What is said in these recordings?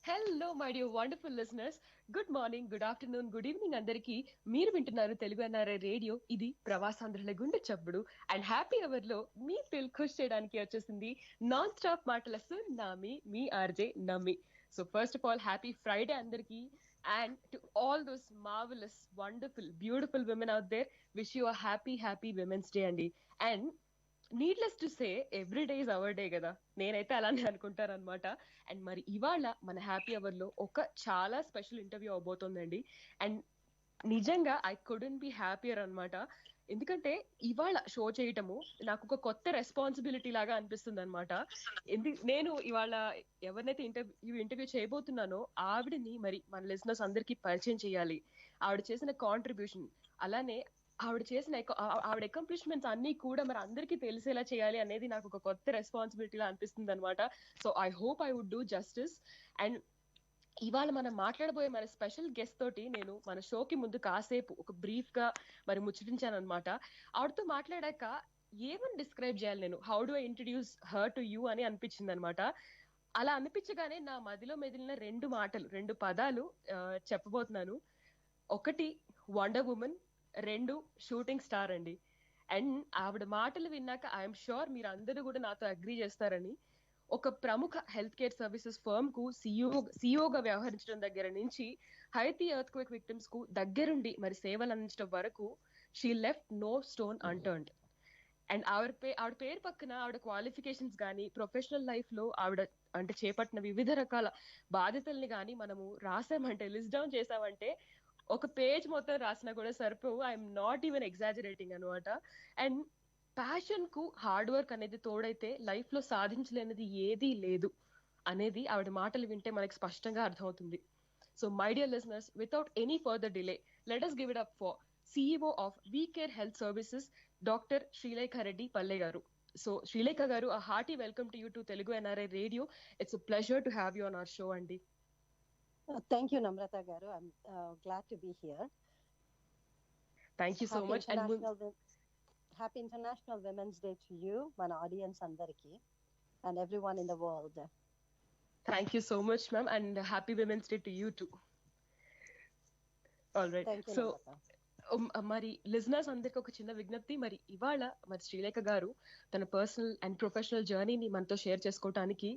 Hello my dear wonderful listeners. Good morning, good afternoon, good evening అందరికి. మీరు వింటున్నారు Telugu NRI radio. ఇది ప్రవాసాంధ్రుల గుండె చప్పుడు. అండ్ హ్యాపీ అవర్ లో మీ ఫీల్ ఖుష్ చేయడానికి వచ్చేసింది నాన్ స్టాప్ మాటల నామి మీ RJ Nammi. So first of all happy Friday అందరికి. And to all those marvellous wonderful beautiful women out there, wish you a happy women's day అండి. And needless to say every day is our day కదా, నేనైతే అలానే అనుకుంటాను అనమాట. And మరి ఇవాళ మన హ్యాపీ అవర్ లో ఒక చాలా స్పెషల్ ఇంటర్వ్యూ అవబోతోందండి. అండ్ నిజంగా ఐ కుడెంట్ బి హ్యాపియర్ అనమాట. ఎందుకంటే ఇవాళ షో చేయటము నాకు ఒక కొత్త రెస్పాన్సిబిలిటీ లాగా అనిపిస్తుంది అనమాట. నేను ఇవాళ ఎవరినైతే ఇంటర్వ్యూ చేయబోతున్నానో ఆవిడని మరి మన లిజనర్స్ అందరికీ పరిచయం చేయాలి. ఆవిడ చేసిన కాంట్రిబ్యూషన్, అలానే ఆవిడ అకంప్లిష్మెంట్స్ అన్ని కూడా మరి అందరికీ తెలిసేలా చేయాలి అనేది నాకు ఒక కొత్త రెస్పాన్సిబిలిటీలా అనిపిస్తుంది అనమాట. So I hope I would do justice. And ఇవాళ మనం మాట్లాడబోయే మన స్పెషల్ గెస్ట్ తోటి నేను మన షోకి ముందు కాసేపు ఒక బ్రీఫ్ గా మరి ముచ్చటించాను అనమాట. ఆవిడతో మాట్లాడాక ఏమని డిస్క్రైబ్ చేయాలి, నేను how do I introduce her to you అని అనిపించింది అనమాట. అలా అనిపించగానే నా మదిలో మెదిలిన రెండు పదాలు చెప్పబోతున్నాను. ఒకటి వండర్ ఉమెన్, రెండు షూటింగ్ స్టార్ అండి. అండ్ ఆవిడ మాటలు విన్నాక ఐఎమ్ షూర్ మీరు అందరూ కూడా నాతో అగ్రీ చేస్తారని. ఒక ప్రముఖ హెల్త్ కేర్ సర్వీసెస్ ఫర్మ్ కు సిఇఓగా వ్యవహరించడం దగ్గర నుంచి హైతీ ఎర్త్ క్వేక్ విక్టిమ్స్ కు దగ్గరుండి మరి సేవలు అందించడం వరకు she left no stone unturned. And ఆవిడ పేరు పక్కన ఆవిడ క్వాలిఫికేషన్స్ గానీ, ప్రొఫెషనల్ లైఫ్ లో ఆవిడ అంటే చేపట్టిన వివిధ రకాల బాధ్యతల్ని గానీ మనము రాసామంటే, లిస్ట్ డౌన్ చేసామంటే ఒక పేజ్ మొత్తం రాసినా కూడా సరిపోవు. ఐఎమ్ నాట్ ఈవెన్ ఎగ్జాజరేటింగ్ అనమాట. అండ్ ప్యాషన్ కు హార్డ్ వర్క్ అనేది తోడైతే లైఫ్ లో సాధించలేనిది ఏదీ లేదు అనేది ఆవిడ మాటలు వింటే మనకి స్పష్టంగా అర్థమవుతుంది. So my dear listeners, without any further delay, let us give it up for CEO of we care health services, doctor Srilekha Reddy పల్లె గారు. సో శ్రీలేఖ గారు, a hearty welcome to you to Telugu NRI Radio. It's a pleasure to have you on our show అండి. Thank you, Namrata Garu. I'm glad to be here. Thank you so much. Happy International Women's Day to you, my audience andariki, and everyone in the world. Thank you so much, ma'am, and happy Women's Day to you too. All right. Thank you, so Namrata. మరి listeners అందరికి ఒక చిన్న విజ్ఞప్తి. మరి ఇవాళ మరి శ్రీలేఖ గారు తన పర్సనల్ అండ్ ప్రొఫెషనల్ జర్నీని మనతో షేర్ చేసుకోవడానికి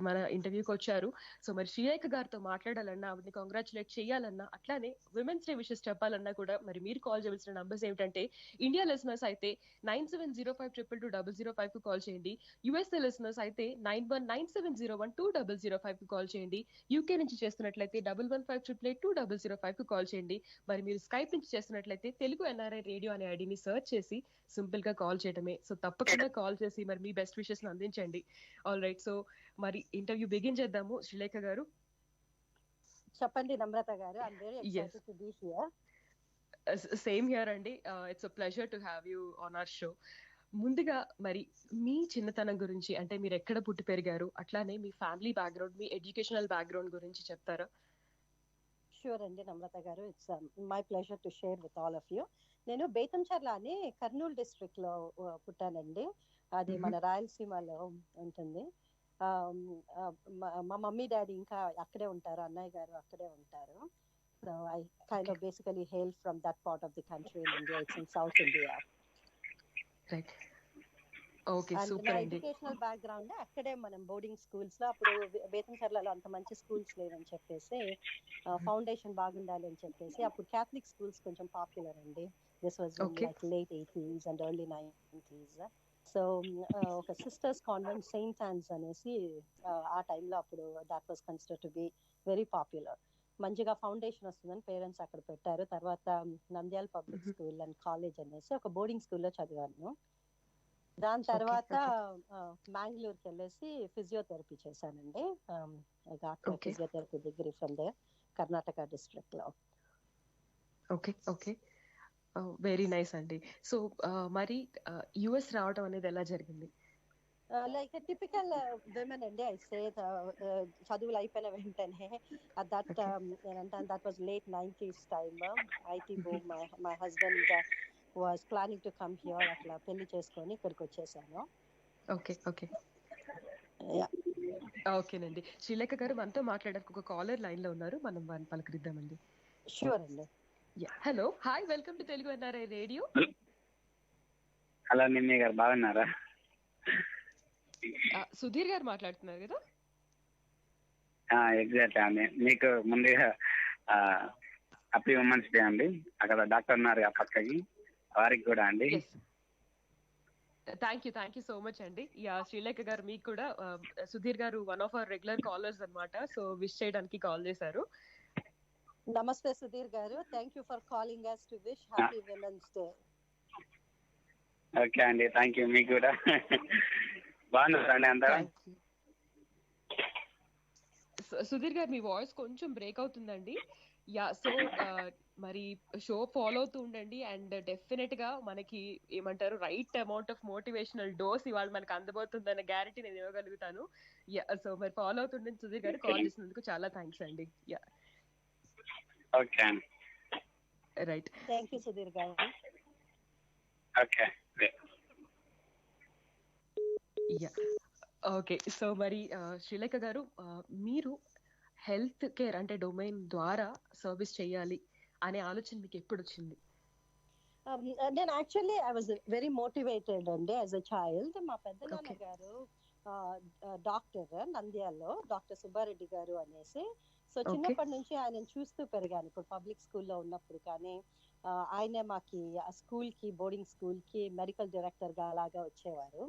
మన ఇంటర్వ్యూకి వచ్చారు. సో మరి శ్రీలేఖ గారితో మాట్లాడాలన్నా, ఆవిడని కంగ్రాచులేట్ చేయాలన్నా, అట్లానే విమెన్స్ డే విషెస్ చెప్పాలన్నా కూడా మరి మీరు కాల్ చేయాల్సిన నంబర్స్ ఏమిటంటే, ఇండియా లిజనర్స్ అయితే 9705220005 కు కాల్ చేయండి. యుఎస్ఏ లిజనర్స్ అయితే 9197012005 కు కాల్ చేయండి. యూకే నుంచి చేస్తున్నట్లయితే 1158820005 కు కాల్ చేయండి. మరి మీరు స్కైప్ నుంచి చేస్తున్నట్లయితే తెలుగు ఎన్ఆర్ఐ రేడియో అనే ఐడిని సర్చ్ చేసి సింపుల్ గా కాల్ చేయడమే. సో తప్పకుండా కాల్ చేసి మరి మీ బెస్ట్ విషెస్ అందించండి. ఆల్ రైట్, సో మరి ఇంటర్వ్యూ బిగిన్ చేద్దాము. శ్రీలేఖ గారు చెప్పండి. Namrata garu, I'm very excited to be here. Same here అండి. It's a pleasure to have you on our show. ముందుగా మరి మీ చిన్నతనం గురించి, అంటే మీరు ఎక్కడ పుట్టి పెరిగారు, అట్లానే మీ ఫ్యామిలీ బ్యాక్గ్రౌండ్, మీ ఎడ్యుకేషనల్ బ్యాక్గ్రౌండ్ గురించి చెప్తారా? షూర్ అండి నమ్రత గారు, it's my pleasure to share with all of you. నేను బేతంచెర్ల అని కర్నూలు డిస్ట్రిక్ట్ లో పుట్టానండి. అది మన రాయలసీమలో ఉంటుంది. మా మమ్మీ డాడీ ఇంకా అక్కడే ఉంటారు, అన్నయ్య గారు అక్కడే ఉంటారు. So I kind of basically hail from that part of the country in India. It's in south India. Right, okay, super అండి. ఎడ్యుకేషనల్ బ్యాక్గ్రౌండ్ అక్కడే మనం బోర్డింగ్ స్కూల్స్ లో, అప్పుడు బేతంచెర్లలో అంత మంచి స్కూల్స్ లేవని చెప్పేసి ఫౌండేషన్ బాగుండాలి అని చెప్పేసి అప్పుడు క్యాథలిక్ స్కూల్స్ కొంచెం పాపులర్ అండి. This was like late 80s and early 90s. So ఒక సిస్టర్స్ కాన్వెంట్ సెయింట్ ఆన్స్ అనేసి ఆ టైంలో అప్పుడు that was considered to be very popular. మంచిగా ఫౌండేషన్ వస్తుందని పేరెంట్స్ అక్కడ పెట్టారు. తర్వాత Nandyal public school and college అనేసి ఒక బోర్డింగ్ స్కూల్లో చదివాను. దాని తర్వాత మ్యాంగ్లూర్కి వెళ్ళేసి ఫిజియోథెరపీ చేశానండి. Physiotherapy degree from the Karnataka district లో. ఓకే ఓకే, వెరీ నైస్ అండి. సో మరి యుఎస్ రావడం అనేది ఎలా జరిగింది? లైక్ టిపికల్ విమెన్ అండి. ఐ సే చదువులు అయిపోయిన వెంటనే that was late 90s time, IT boom. My husband was planning to come here, అట్లా పెళ్లి చేసుకొని ఇక్కడికి వచ్చేసాను. ఓకే ఓకే, ఓకేనండి. శ్రీలేఖ గారు మనతో మాట్లాడడానికి ఒక కాలర్ లైన్ లో ఉన్నారు. మనం వారిని పలకరిద్దామండి. షూర్ అండి. Hello, hi, welcome to Telugu NRI radio. Hello Nimmi గారు, బాగున్నారా? సుధీర్ గారు మాట్లాడుతున్నారు కదా? ఎగ్జాక్ట్ అండి. మీకు ముందుగా హ్యాపీ ఉమెన్స్ డే అండి. అక్కడ డాక్టర్ ఉన్నారు ఆ పక్కకి, వారికి కూడా అండి. థ్యాంక్ యూ సో మచ్ అండి. శ్రీలేఖ గారు మీకు కూడా Sudheer garu one of our regular callers అన్నమాట. సో విష్ చేయడానికి కాల్ చేశారు. నమస్తే Sudheer garu, thank you for calling us to wish happy women's day. Okay అండి, థ్యాంక్ యూ. మీకు కూడా బాగున్నారండి అందరూ? సుధీర్ గారు మీ వాయిస్ కొంచెం బ్రేక్ అవుతుందండి. సో మరి షో ఫాలో అవుతూ ఉండండి అండ్ డెఫినెట్ గా మనకి ఏమంటారు right amount of motivational dose ఇవాళ మనకి అందబోతుందన్న గ్యారెంటీ నేను ఇవ్వగలుగుతాను. సో మరి ఫాలో అవుతుండండి సుధీర్ గారు. కాల్ చేసినందుకు చాలా థ్యాంక్స్ అండి. ఓకే అండి, రైట్. థ్యాంక్ యూ సుధీర్ గారు. Okay okay. సో మరి శ్రీలేఖ గారు, మీరు హెల్త్ కేర్ అంటే డొమైన్ ద్వారా సర్వీస్ చేయాలి అనే ఆలోచన మీకు ఎప్పుడు వచ్చింది? నేను actually I was very motivated అండి యాజ్ అ చైల్డ్. మా పెద్దనాన్న గారు డాక్టర్ నంద్యాలలో, డాక్టర్ సుబ్బారెడ్డి గారు అనేసి. సో చిన్నప్పటి నుంచి ఆయన చూస్తూ పెరిగాను. ఇప్పుడు పబ్లిక్ స్కూల్లో ఉన్నప్పుడు కానీ ఆయనే మాకి స్కూల్ కి, బోర్డింగ్ స్కూల్ కి మెడికల్ డైరెక్టర్ గా అలాగా వచ్చేవారు.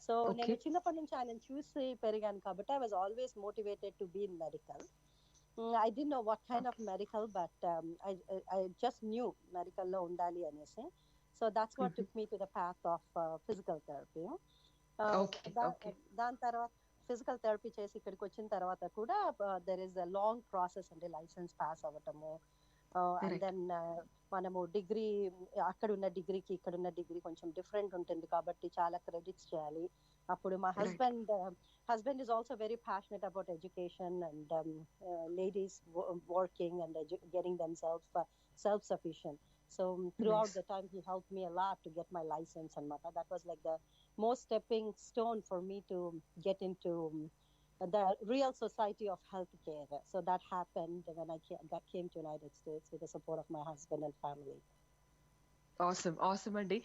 సో నేను చిన్నప్పటి నుంచి ఆయన చూసి పెరిగాను కాబట్టి I was always motivated to be in medical. I didn't know what kind of medical, but I just knew medical lo undali anesi. So that's what took me to the path of physical therapy. Dan tarvata physical therapy chesi ikkadiki vachin tarvata kuda there is a long process and license pass avatamu. And then మనము degree, అక్కడ ఉన్న డిగ్రీకి ఇక్కడ ఉన్న degree కొంచెం different ఉంటుంది కాబట్టి చాలా క్రెడిట్స్ చేయాలి. అప్పుడు మా husband is also very passionate about education and ladies working and getting themselves self-sufficient. So throughout the time he helped me a lot to get my license and that was like the most stepping stone for me to get into the real society of healthcare. So that happened when I came to United States with the support of my husband and family. Awesome andi.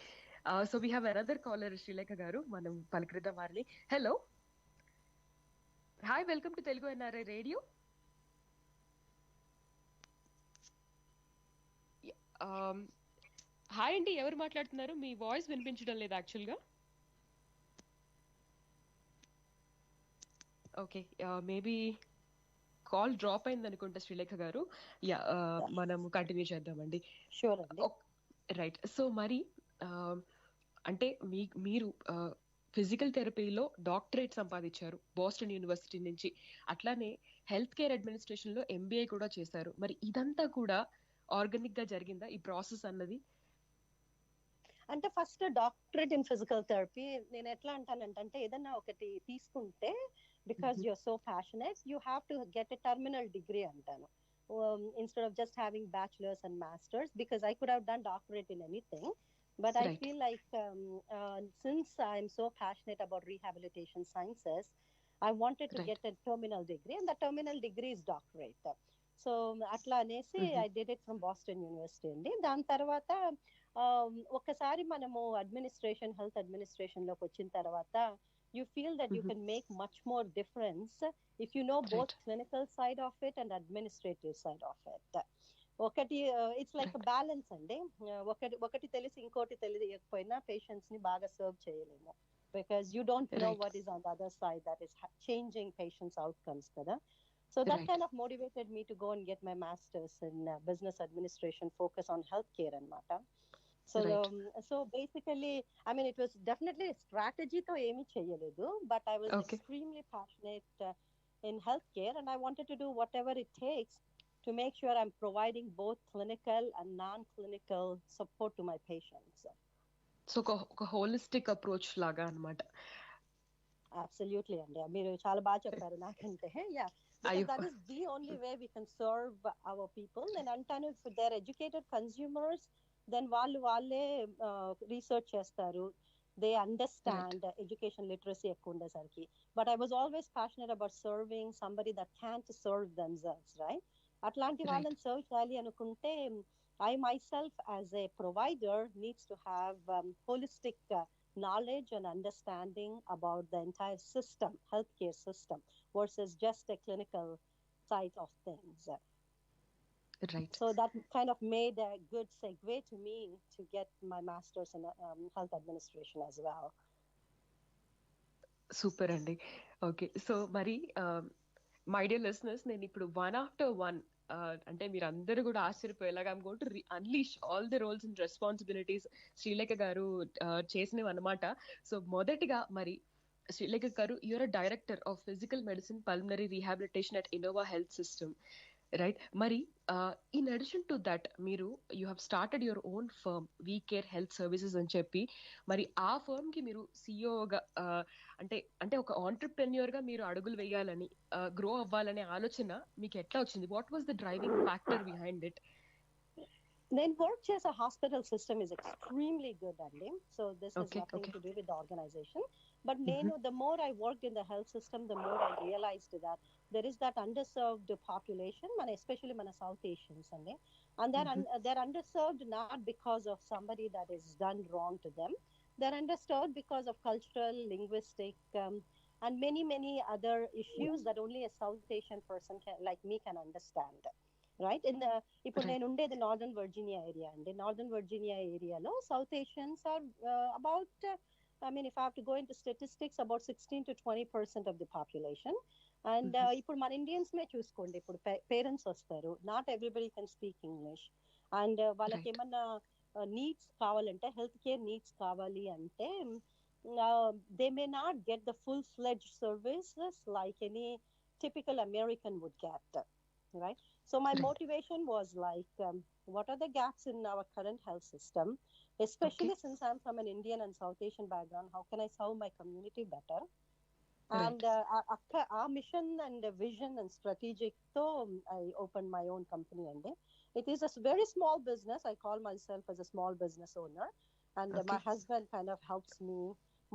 So we have another caller, Srilekha garu. Manam palakridam varni. Hello, hi, welcome to Telugu NRI radio. Hi అండి, ఎవరు మాట్లాడుతున్నారు? మీ voice వినిపించడం లేదు actual గా. Okay, maybe call drop అయింది అనుకుంటా శ్రీలేఖ గారు. మనం కంటిన్యూ చేద్దామండి. రైట్. సో మరి అంటే మీరు ఫిజికల్ థెరపీలో డాక్టరేట్ సంపాదించారు బోస్టన్ యూనివర్సిటీ నుంచి. అట్లానే హెల్త్ కేర్ అడ్మినిస్ట్రేషన్ లో MBA కూడా చేశారు. మరి ఇదంతా కూడా ఆర్గానిక్ గా జరిగిందా ఈ ప్రాసెస్ అన్నది? అంటే first doctorate in physical therapy నేను ఎట్లా అంటానంటే ఏదన్నా ఒకటి తీసుకుంటే because you're so passionate you have to get a terminal degree antanu instead of just having bachelor's and master's, because I could have done doctorate in anything, but I feel like since I'm so passionate about rehabilitation sciences, I wanted to get a terminal degree, and the terminal degree is doctorate. So atla anesi I did it from Boston University andi. Dan tarvata ఒక్కసారి మనము administration, health administration లోకి వచ్చిన తర్వాత you feel that you can make much more difference if you know both clinical side of it and administrative side of it. ఒకటి it's like a balance అండి. ఒకటి తెలిసి ఇంకోటి తెలియకపోయినా పేషెంట్స్ ని బాగా సర్వ్ చేయలేము, because you don't know what is on the other side that is changing patients outcomes kada. So that kind of motivated me to go and get my master's in business administration, focus on healthcare anamata. So basically, I mean, it was definitely a strategy to emi cheyaledu, but I was extremely passionate in healthcare, and I wanted to do whatever it takes to make sure I'm providing both clinical and non-clinical support to my patients. So a holistic approach laga anamata. Absolutely, and మీరు చాలా బాగా చెప్పారు నాకంటే. Yeah, because that is the only way we can serve our people. And అంటాను, if they're educated consumers, then వాళ్ళే research చేస్తారు, they understand education literacy ఎక్కువ ఉండేసరికి. But I was always passionate about serving somebody that can't serve themselves, right? అట్లాంటి వాళ్ళని serve చేయాలి అనుకుంటే I myself as a provider needs to have holistic knowledge and understanding about the entire system, healthcare system, versus just a clinical side of things. Right. So that kind of made a good segue to me to get my master's in health administration as well. Super అండి. Okay, so మరి my dear listeners, నేను ఇప్పుడు one after one, అంటే మీరు అందరూ కూడా ఆశ్చర్యపోయేలాగా I'm going to unleash all the roles and responsibilities Srilekha garu చేసినవి అనమాట. సో మొదటిగా మరి Srilekha garu, you're a director of physical medicine pulmonary rehabilitation at Innova health system, right? మరి ఇన్ అడిషన్ టు దట్ మీరు you have started your own firm, we care health services అని చెప్పి, మరి ఆ ఫర్మ్ కి మీరు సిఇఓగా అంటే అంటే ఒక ఆంటర్ప్రెన్యూర్ గా మీరు అడుగులు వేయాలని, గ్రో అవ్వాలనే ఆలోచన మీకు ఎట్లా వచ్చింది? What was the driving factor behind it? Then work as a hospital system is extremely good, Andy. So this has nothing to do with the organization. But the more I worked in the health system, the more I realized that there is that underserved population, especially South Asians, and they're underserved not because of somebody that is done wrong to them. They're underserved because of cultural, linguistic, and many other issues that only a South Asian person like me can understand. Right? ఇప్పుడు నేను ఉండేది northern Virginia area అండి. Northern Virginia ఏరియాలో south Asians are about, I mean, if I have to go into statistics, about 16 to 20% of the population. And ఇప్పుడు మన Indians మే చూసుకోండి, ఇప్పుడు parents వస్తారు, not everybody can speak English. And వాళ్ళకి ఏమన్నా needs కావాలంటే, హెల్త్ కేర్ నీడ్స్ కావాలి అంటే, they may not get the full-fledged services like any typical American would get, right? So my motivation was like, what are the gaps in our current health system, especially since I'm from an Indian and South Asian background? How can I serve my community better? And our mission and vision and strategic, so I opened my own company, and it is a very small business. I call myself as a small business owner, and my husband kind of helps me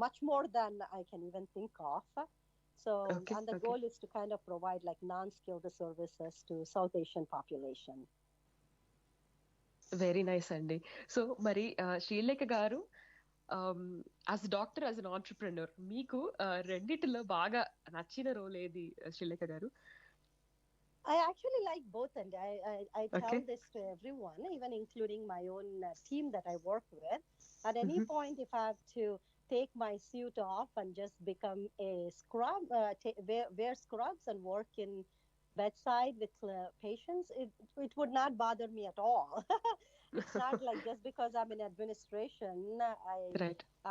much more than I can even think of. So, and the goal is to kind of provide like non-skilled services to South Asian population. Very nice, Andy. So, Mari, Srilekha garu, as a doctor, as an entrepreneur, meeku renditilo baga nachina role edi, Srilekha garu? I actually like both, and I tell this to everyone, even including my own team that I work with. At any point, if I have to take my suit off and just become a scrub, wear scrubs and work in bedside with patients, it would not bother me at all. It's not like just because I'm in administration,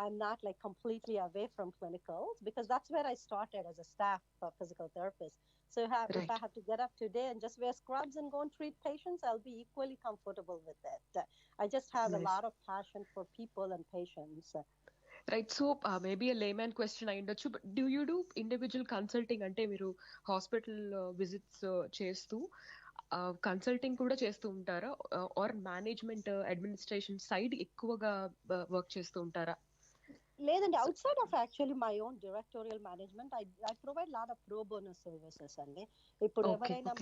I'm not like completely away from clinicals, because that's where I started as a staff physical therapist. So if I have to get up today and just wear scrubs and go and treat patients, I'll be equally comfortable with it. I just have a lot of passion for people and patients. Right. So maybe a layman question ayundochu, but do you do individual consulting? Ante మీరు hospital visits చేస్తూ consulting కూడా చేస్తూ ఉంటారా, or management administration side ఎక్కువగా work చేస్తూ ఉంటారా? లేదండి, outside of actually my own directorial management, I provide lot of pro bono services అండి. ఇప్పుడు ఎవరైనా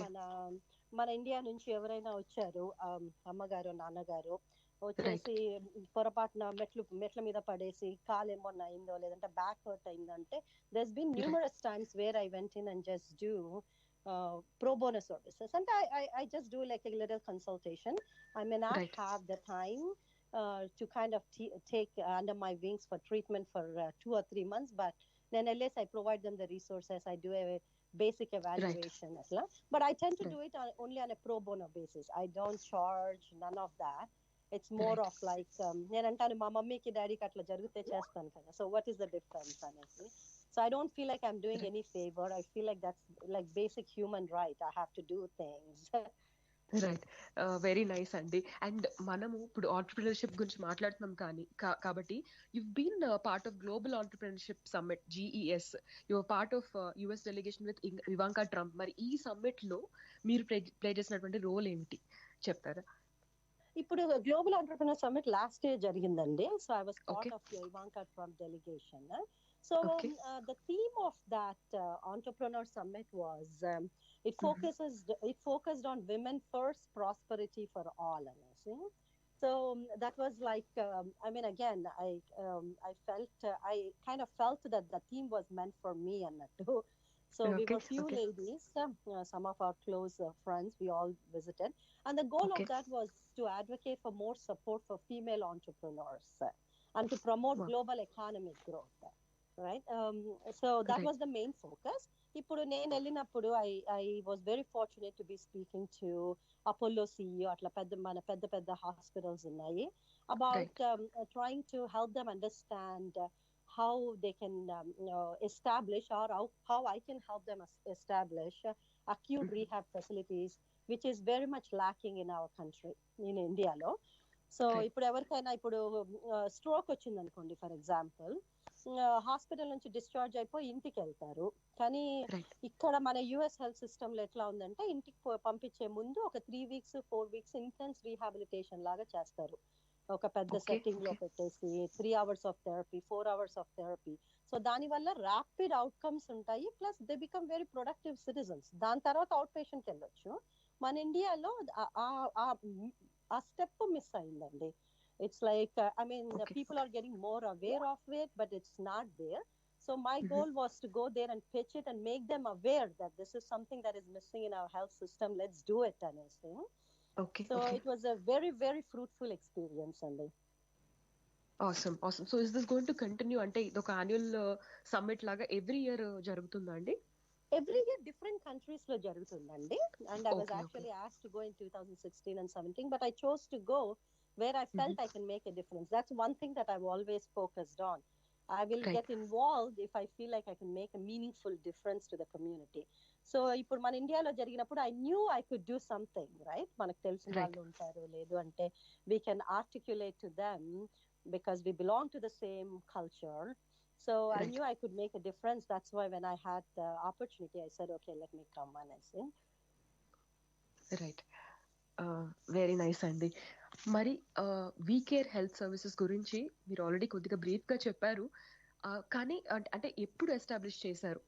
మన ఇండియా నుంచి ఎవరైనా వచ్చారు, అమ్మగారు నాన్నగారు వచ్చేసి పొరపాటున మెట్ల మీద పడేసి కాలు ఏమన్నా అయిందో, లేదంటే బ్యాక్ హర్ట్ అయిందంటే, there's been numerous times where I went in and just do pro bono services, and I just do like a little consultation. I may not have the time to kind of take under my wings for treatment for 2 or 3 months, but nonetheless I provide them the resources. I do a basic evaluation, but I tend to do it only on a pro bono basis. I don't charge, none of that. It's more of like నేను అంటాను, మా మమ్మీకి డాడీకి అట్లా జరిగితే చేస్తాను కదా, so what is the difference, honestly? So I don't feel like I'm doing any favor. I feel like that's like basic human right. I have to do things. Right, very nice అండి. And మనము ఇప్పుడు entrepreneurship గురించి మాట్లాడుతున్నాం కాబట్టి you've been part of Global Entrepreneurship Summit, GES. You're part of US delegation with Ivanka Trump. మరి ఈ summit లో మీరు ప్లే చేసినటువంటి రోల్ ఏమిటి చెప్తారా? ఇప్పుడు global entrepreneur summit last year జరిగిందండి. So I was part okay. Of Ivanka Trump delegation. So okay. the theme of that entrepreneur summit was it హుహు. focused on women first, prosperity for all. అనేసి. So that was like I mean again I kind of felt that the theme was meant for me అన్నట్టు. So we okay. were few okay. ladies, some of our close friends, we all visited. And the goal okay. of that was to advocate for more support for female entrepreneurs and to promote wow! global economic growth. Right. So that right. was the main focus. ఇప్పుడు నేను వెళ్ళినప్పుడు I was very fortunate to be speaking to Apollo CEO అట్లా మన పెద్ద hospitals ఉన్నాయి about right. trying to help them understand how they can establish or how I can help them establish acute rehab facilities, which is very much lacking in our country, in India లో. So right. ఇప్పుడు ఎవరికైనా ఇప్పుడు stroke వచ్చింది అనుకోండి for example, hospital నుంచి discharge అయిపోయి ఇంటికి వెళ్తారు. కానీ రైట్. ఇక్కడ మన యుఎస్ హెల్త్ సిస్టమ్ లో ఎట్లా ఉందంటే ఇంటికి పంపించే ముందు ఒక 3 weeks 4 weeks ఇంటెన్స్ రీహాబిలిటేషన్ లాగా చేస్తారు. ఒక పెద్ద ఓకే. సెట్టింగ్ లో ఓకే. పెట్టేసి 3 hours of therapy 4 hours of therapy. So దాని వల్ల ర్యాపిడ్ అవుట్కమ్స్ ఉంటాయి, plus they become very productive citizens. దాని తర్వాత అవుట్ పేషెంట్కి వెళ్ళొచ్చు. మన ఇండియాలో ఆ స్టెప్ మిస్ అయిందండి. It's like I mean okay. people are getting more aware of it, but it's not there. So my హుహు. goal was to go there and pitch it and make them aware that this is something that is missing in our health system. Let's do it, Tanushree. Okay. So okay. it was a very, very fruitful experience, Andy. Awesome. Awesome. So is this going to continue, అంటే ఇదొక annual summit లాగా every year జరుగుతుందా అండి? Every year different countries lo jarugutundandi, and I was okay. Okay. actually asked to go in 2016 and 17, but I chose to go where I felt I can make a difference. That's one thing that I've always focused on. I will right. get involved if I feel like I can make a meaningful difference to the community. So ఇప్పుడు మన ఇండియాలో జరిగినప్పుడు I knew I could do something, right? మనకు తెలిసిన right. వాళ్ళు ఉంటారు, లేదు అంటే we can articulate to them because we belong to the same culture. So I right. knew I could make a difference. That's why when I had the opportunity, I said, okay, let me come on and sing. Right. Very nice అండి. మరి we care health services గురించి మీరు already కొద్దిగా brief గా చెప్పారు. కానీ అంటే ఎప్పుడు ఎస్టాబ్లిష్ చేశారు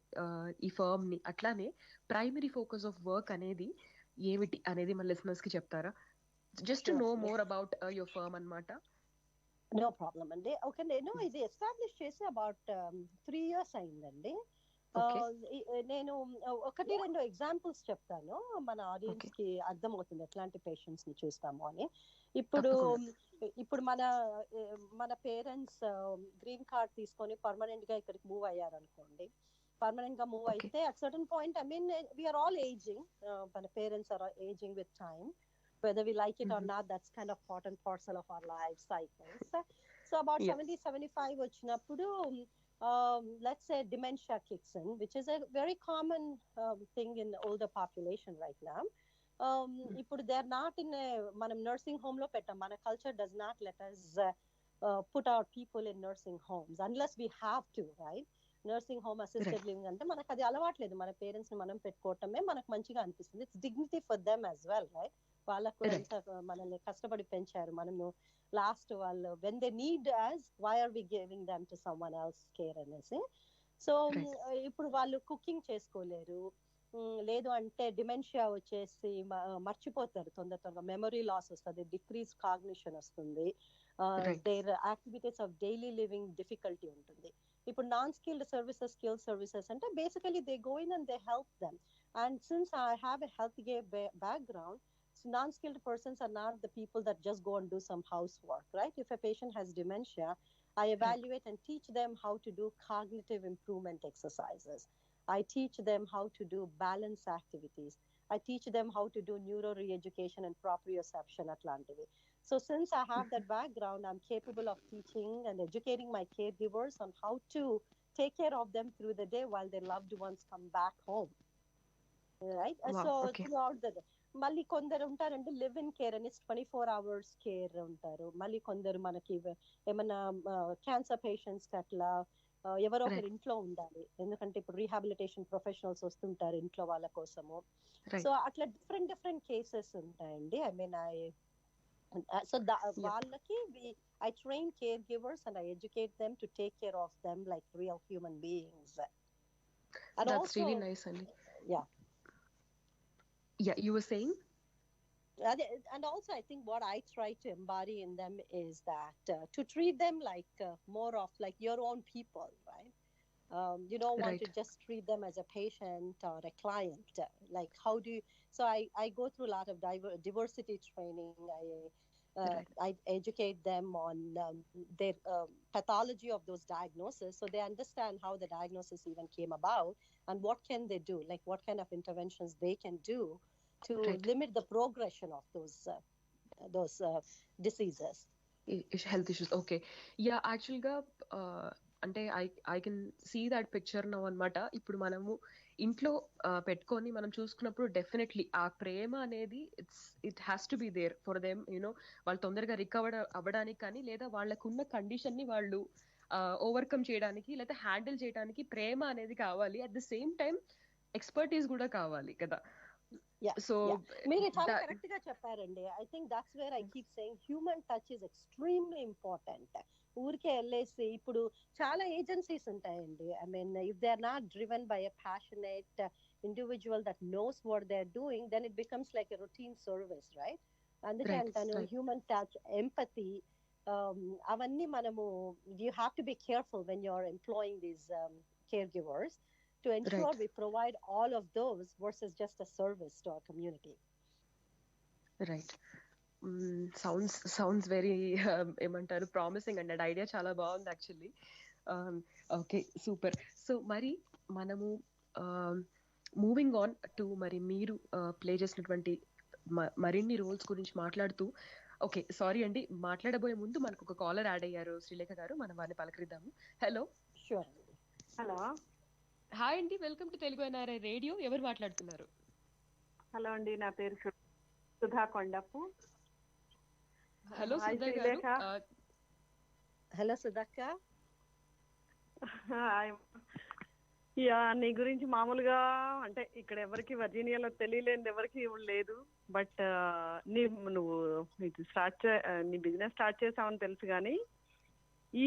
ఈ ఫర్మ్ ని, అట్లానే ప్రైమరీ ఫోకస్ ఆఫ్ వర్క్ అనేది ఏమిటి అనేది మన లిసనర్స్ కి చెప్తారా? Just to Sure. Know more about your firm అన్నమాట. No problem అండి. ఓకే, నేను ఇది ఎస్టాబ్లిష్ చేసి అబౌట్ 3 years అయిందండి. ఓకే. నేను ఒకటి రెండు ఎగ్జాంపుల్స్ చెప్తాను, మన ఆడియన్స్ ఓకే. కి అర్థమవుతుంది ఎట్లాంటి పేషెంట్స్ ని చూస్తాము అని. ఇప్పుడు తప్పకుండా. ఇప్పుడు మన పేరెంట్స్ గ్రీన్ కార్డ్ తీసుకొని పర్మనెంట్ గా ఇక్కడికి మూవ్ అయ్యారు అనుకోండి. పర్మనెంట్ గా మూవ్ ఓకే. అయితే at certain point I mean we're all ageing, మన parents are ageing with time. Whether we like it or not, that's kind of part and parcel of our life cycles. So about Yeah. 70 75 వచ్చినప్పుడు let's say dementia kicks in, which is a very common thing in the older population right now. ఇప్పుడు they are not in a మనం nursing home లో పెట్టాం. మన culture does not let us put our people in nursing homes unless we have to, right? Nursing home assisted living అంటే మనకు అది అలవాట్లేదు. మన పేరెంట్స్ ని మనం పెట్టుకోవటమే మనకు మంచిగా అనిపిస్తుంది. It's dignity for them as well, right? వాళ్ళకు కూడా ఎంత మనల్ని కష్టపడి పెంచారు. మనము లాస్ట్ వాళ్ళు when they need us, why are we giving them to someone else care అనేసి. సో ఇప్పుడు వాళ్ళు కుకింగ్ చేసుకోలేరు, లేదు అంటే డిమెన్షియా వచ్చేసి మర్చిపోతారు తొందరగా, మెమరీ లాస్ వస్తుంది, డిక్రీజ్ కాగ్నిషన్ వస్తుంది, their activities of daily living difficulty ఉంటుంది. ఇప్పుడు non skilled services, skill services అంటే basically they go in and they help them. And since I have a health care background, so non-skilled persons are not the people that just go and do some housework, right? If a patient has dementia, I evaluate and teach them how to do cognitive improvement exercises. I teach them how to do balance activities. I teach them how to do neuro re-education and proprioception atlantivi. So since I have that background, I'm capable of teaching and educating my caregivers on how to take care of them through the day while their loved ones come back home, right? Wow, So okay. throughout the day. మళ్ళీ కొందరు ఉంటారండి live in care అని 24 hours care ఉంటారు. మళ్ళీ కొందరు మనకి ఏమన్నా cancer patients అట్లా ఎవరో ఒకరు ఇంట్లో ఉండాలి, ఎందుకంటే ఇప్పుడు రీహాబిలిటేషన్ ప్రొఫెషనల్స్ వస్తుంటారు ఇంట్లో వాళ్ళ కోసము. సో అట్లా డిఫరెంట్ కేసెస్ ఉంటాయండి. I mean So Yep. వాళ్ళకి I train caregivers and I educate them to take care of them like real human beings. And That's also, really nice, Andy. yeah. Yeah, you were saying? And also, I think what I try to embody in them is that to treat them like more of like your own people, right? You don't want Right. to just treat them as a patient or a client. Like, how do you? So I go through a lot of diversity training. Right. I educate them on their pathology of those diagnoses, so they understand how the diagnosis even came about and what can they do, like what kind of interventions they can do to Right. limit the progression of those diseases. Health issues. Okay. Yeah, యాక్చువల్గా అంటే I can see that picture now అనమాట. ఇప్పుడు మనము ఇంట్లో పెట్టుకొని మనం చూసుకున్నప్పుడు definitely ఆ ప్రేమ అనేది it has to be there for them, you know. వాళ్ళు తొందరగా రికవర్ అవ్వడానికి కానీ, లేదా వాళ్ళకున్న కండిషన్ ని వాళ్ళు ఓవర్కమ్ చేయడానికి, లేదా హ్యాండిల్ చేయడానికి ప్రేమ అనేది కావాలి. At the same time expertise కూడా కావాలి కదా. సో మీరు చాలా కరెక్ట్ గా చెప్పారండి. I think that's where I keep saying human touch is extremely important. ఊరికే వెళ్ళేసి ఇప్పుడు చాలా ఏజెన్సీస్ ఉంటాయండి. I mean if they are not driven by a passionate individual that knows what they are doing, then it becomes like a routine service, right? అందుకే అంటాను human touch, empathy, అవన్నీ మనము you have to be careful when you are employing these care givers to ensure we provide all of those versus just a service to our community. Right. Sounds very ఏమంటారు promising and idea చాలా బాగుంది actually. Okay, super. So మరి మనము moving on to మరి మీరు play చేసినటువంటి మరిన్ని roles గురించి మాట్లాడుతూ, ఓకే సారీ అండి, మాట్లాడబోయే ముందు మనకు ఒక కాలర్ యాడ్ అయ్యారు, శ్రీలేఖ గారు. మనం వారిని పలకరిద్దాము. హలో. షూర్. హలో. హాయ్ అండి, welcome to Telugu NRI radio. ఎవరు మాట్లాడుతున్నారు? హలో అండి, నా పేరు సుధా కొండపు. హలో సుధా గారు. హలో సుధాక్క. యా, నీ గురించి మామూలుగా అంటే ఇక్కడ ఎవరికి వర్జీనియాలో తెలియలేదు, ఎవరికి లేదు. బట్ నువ్వు నీ బిజినెస్ స్టార్ట్ చేసావని తెలుసు, కానీ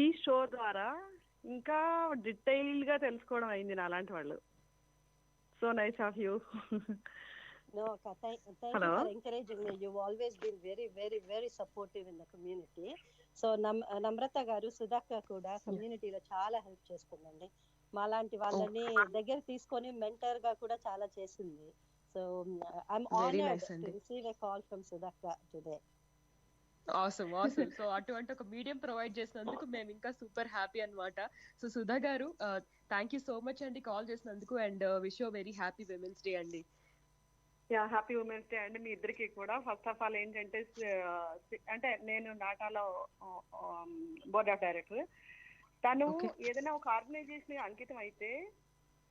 ఈ షో ద్వారా ఇంకా డీటెయిల్ గా తెలుసుకోవడం అయింది నా అలాంటి వాళ్ళు. So nice of you. No, Akka, thank you for encouraging me. You've always been very, very, very supportive in the community. So Namrata garu, Sudhakka kuda community lo chaala help chestundandi. Malanti vallani దగ్గర తీసుకొని mentor గా కూడా చాలా చేసింది. So I'm honored to receive a call from Sudhakka today. Awesome. So అటువంటి ఒక medium provide చేసినందుకు మేము ఇంకా సూపర్ హ్యాపీ అన్నమాట. సో సుధా గారు, థ్యాంక్ యూ సో మచ్ అండి కాల్ చేసినందుకు, and wish you very happy women's day అండి. యా, హ్యాపీ ఉమెన్స్ డే అండి మీ ఇద్దరికి కూడా. ఫస్ట్ ఆఫ్ ఆల్ ఏంటంటే, అంటే నేను నాటాలో బోర్డ్ ఆఫ్ డైరెక్టర్. తను ఏదైనా ఒక ఆర్గనైజేషన్ అంకితం అయితే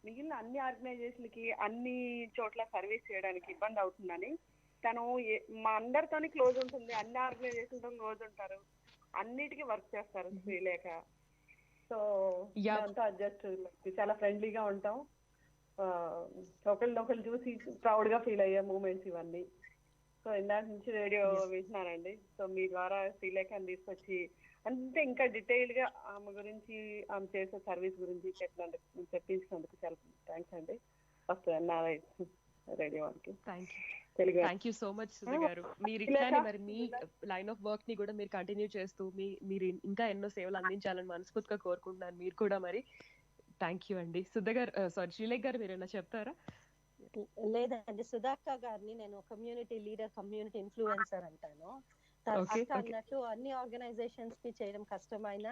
మిగిలిన అన్ని ఆర్గనైజేషన్ కి అన్ని చోట్ల సర్వీస్ చేయడానికి ఇబ్బంది అవుతుందని తను మా అందరితోని క్లోజ్ ఉంటుంది, అన్ని ఆర్గనైజేషన్ తో క్లోజ్ ఉంటారు, అన్నిటికీ వర్క్ చేస్తారు శ్రీలేఖ. సో అంతా జస్ట్ చాలా ఫ్రెండ్లీగా ఉంటాం. ఒకళ్ళు చూసి ప్రౌడ్ గా ఫీల్ అయ్యే మూమెంట్స్ ఇవన్నీ. సో ఇందాక నుంచి రేడియో వింటున్నానండి. సో మీ ద్వారా శ్రీలేఖని తీసుకొచ్చి అంటే ఇంకా డీటెయిల్ గా ఆమె గురించి, ఆమె చేసే సర్వీస్ గురించి చెప్పించినందుకు చాలా థ్యాంక్స్ అండి. ఫస్ట్ ఎన్ఆర్ఐ రేడియో వారికి thank you so much Sudha గారు. మీరు ఇట్లానే మరి మీ లైన్ ఆఫ్ వర్క్ ని కూడా మీరు కంటిన్యూ చేస్తూ మీరు ఇంకా ఎన్నో సేవలు అందించాలని మనస్ఫూర్తిగా కోరుకుంటున్నాను. మీరు కూడా మరి థ్యాంక్ యూ అండి. సుధా గారు, సారీ శ్రీలేఖ గారు, మీరు ఏమైనా చెప్తారా? లేదండి, సుధాక్క గారిని నేను కమ్యూనిటీ లీడర్, కమ్యూనిటీ ఇన్ఫ్లుయెన్సర్ అంటాను. అక్క అన్నట్టు అన్ని ఆర్గనైజేషన్స్ కి చేయడం కష్టమైన,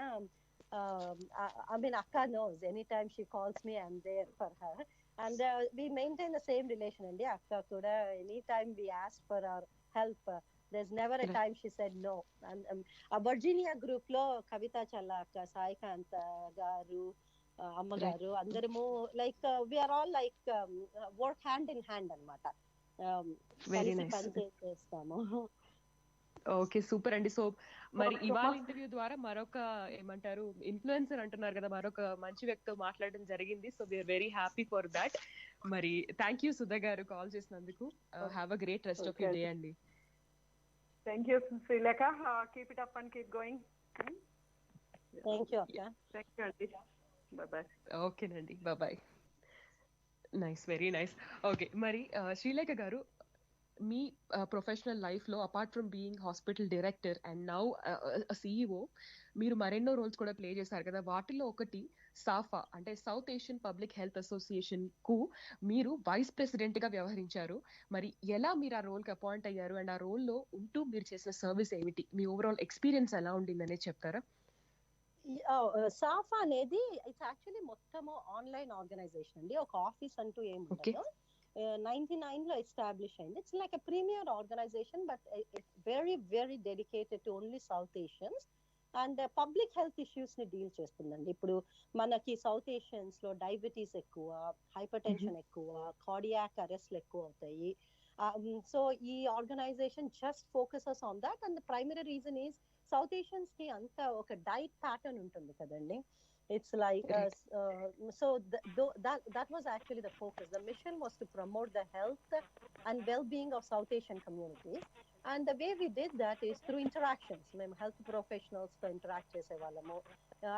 I mean, Akka knows anytime she calls me, I'm there for her. And we maintain the same relation, andi. Akka kuda anytime we ask for our help, there's never a time she said no. And a Virginia group lo Kavita Challa akka, Sai Kanta garu, Amma garu, andarmu like we are all like work hand in hand annamata. Very nice. Okay, super అండి. So మరి ఇవాళ interview ద్వారా మరొక ఏమంటారు influencer అంటున్నారు కదా, మరొక మంచి వ్యక్తితో మాట్లాడడం జరిగింది. So we're very happy for that. మరి thank you Sudha garu call చేసినందుకు. Have a great rest of your day అండి. Thank you, Srilekha. Keep it up and keep going. Thank you అక్క. Thank you, Andy. Bye-bye. ఓకేనండి, bye. Nice, very nice. Okay, మరి శ్రీలేఖ గారు, మీ professional life లో apart from being hospital director and now CEO, మీరు మరెన్నో roles కూడా play చేశారు కదా. వాటిలో ఒకటి సాఫా, అంటే south Asian public health association కు మీరు వైస్ ప్రెసిడెంట్ గా వ్యవహరించారు. మరి ఎలా మీరు ఆ రోల్ కి అపాయింట్ అయ్యారు, అండ్ ఆ రోల్ లో ఉంటూ మీరు చేసిన సర్వీస్ ఏమిటి, మీ ఓవరాల్ ఎక్స్పీరియన్స్ ఎలా ఉండిందనే చెప్తారా? సాఫా అనేది ఇట్స్ యాక్చువల్లీ మొత్తము ఆన్లైన్ ఆర్గనైజేషన్ అండి. ఒక ఆఫీస్ అంటూ ఏముండదు. 99 లో ఎస్టాబ్లిష్ అయింది. It's like a premier organization, but very very dedicated to only South Asians and public health issues ని డీల్ చేస్తుందండి. ఇప్పుడు మనకి సౌత్ ఏషియన్స్ లో డయాబెటీస్ ఎక్కువ, హైపర్ టెన్షన్ ఎక్కువ, కార్డియాక్ అరెస్ట్లు ఎక్కువ అవుతాయి. సో ఈ organization just focuses on that, and the primary reason is South Asians కి అంత ఒక డైట్ ప్యాటర్న్ ఉంటుంది కదండి. It's like so that was actually the focus. The mission was to promote the health and well-being of South Asian communities, and the way we did that is through interactions. Mem health professionals to interact chesevallamu,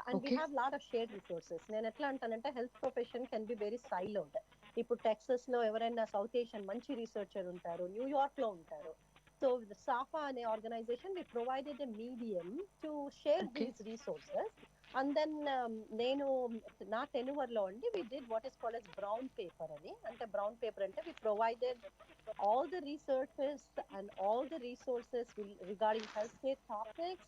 and we have lot of shared resources. Nenu etla antanante health profession can be very siloed. Ipu Texas lo evaraina South Asian manchi researcher untaru, New York lo untaru. So the SAFA ane organization, we provided a medium to share these resources. And then నేను నా tenure లో అండి we did what is called as brown paper అని. అంటే brown paper అంటే we provided all the researches and all the resources regarding healthcare topics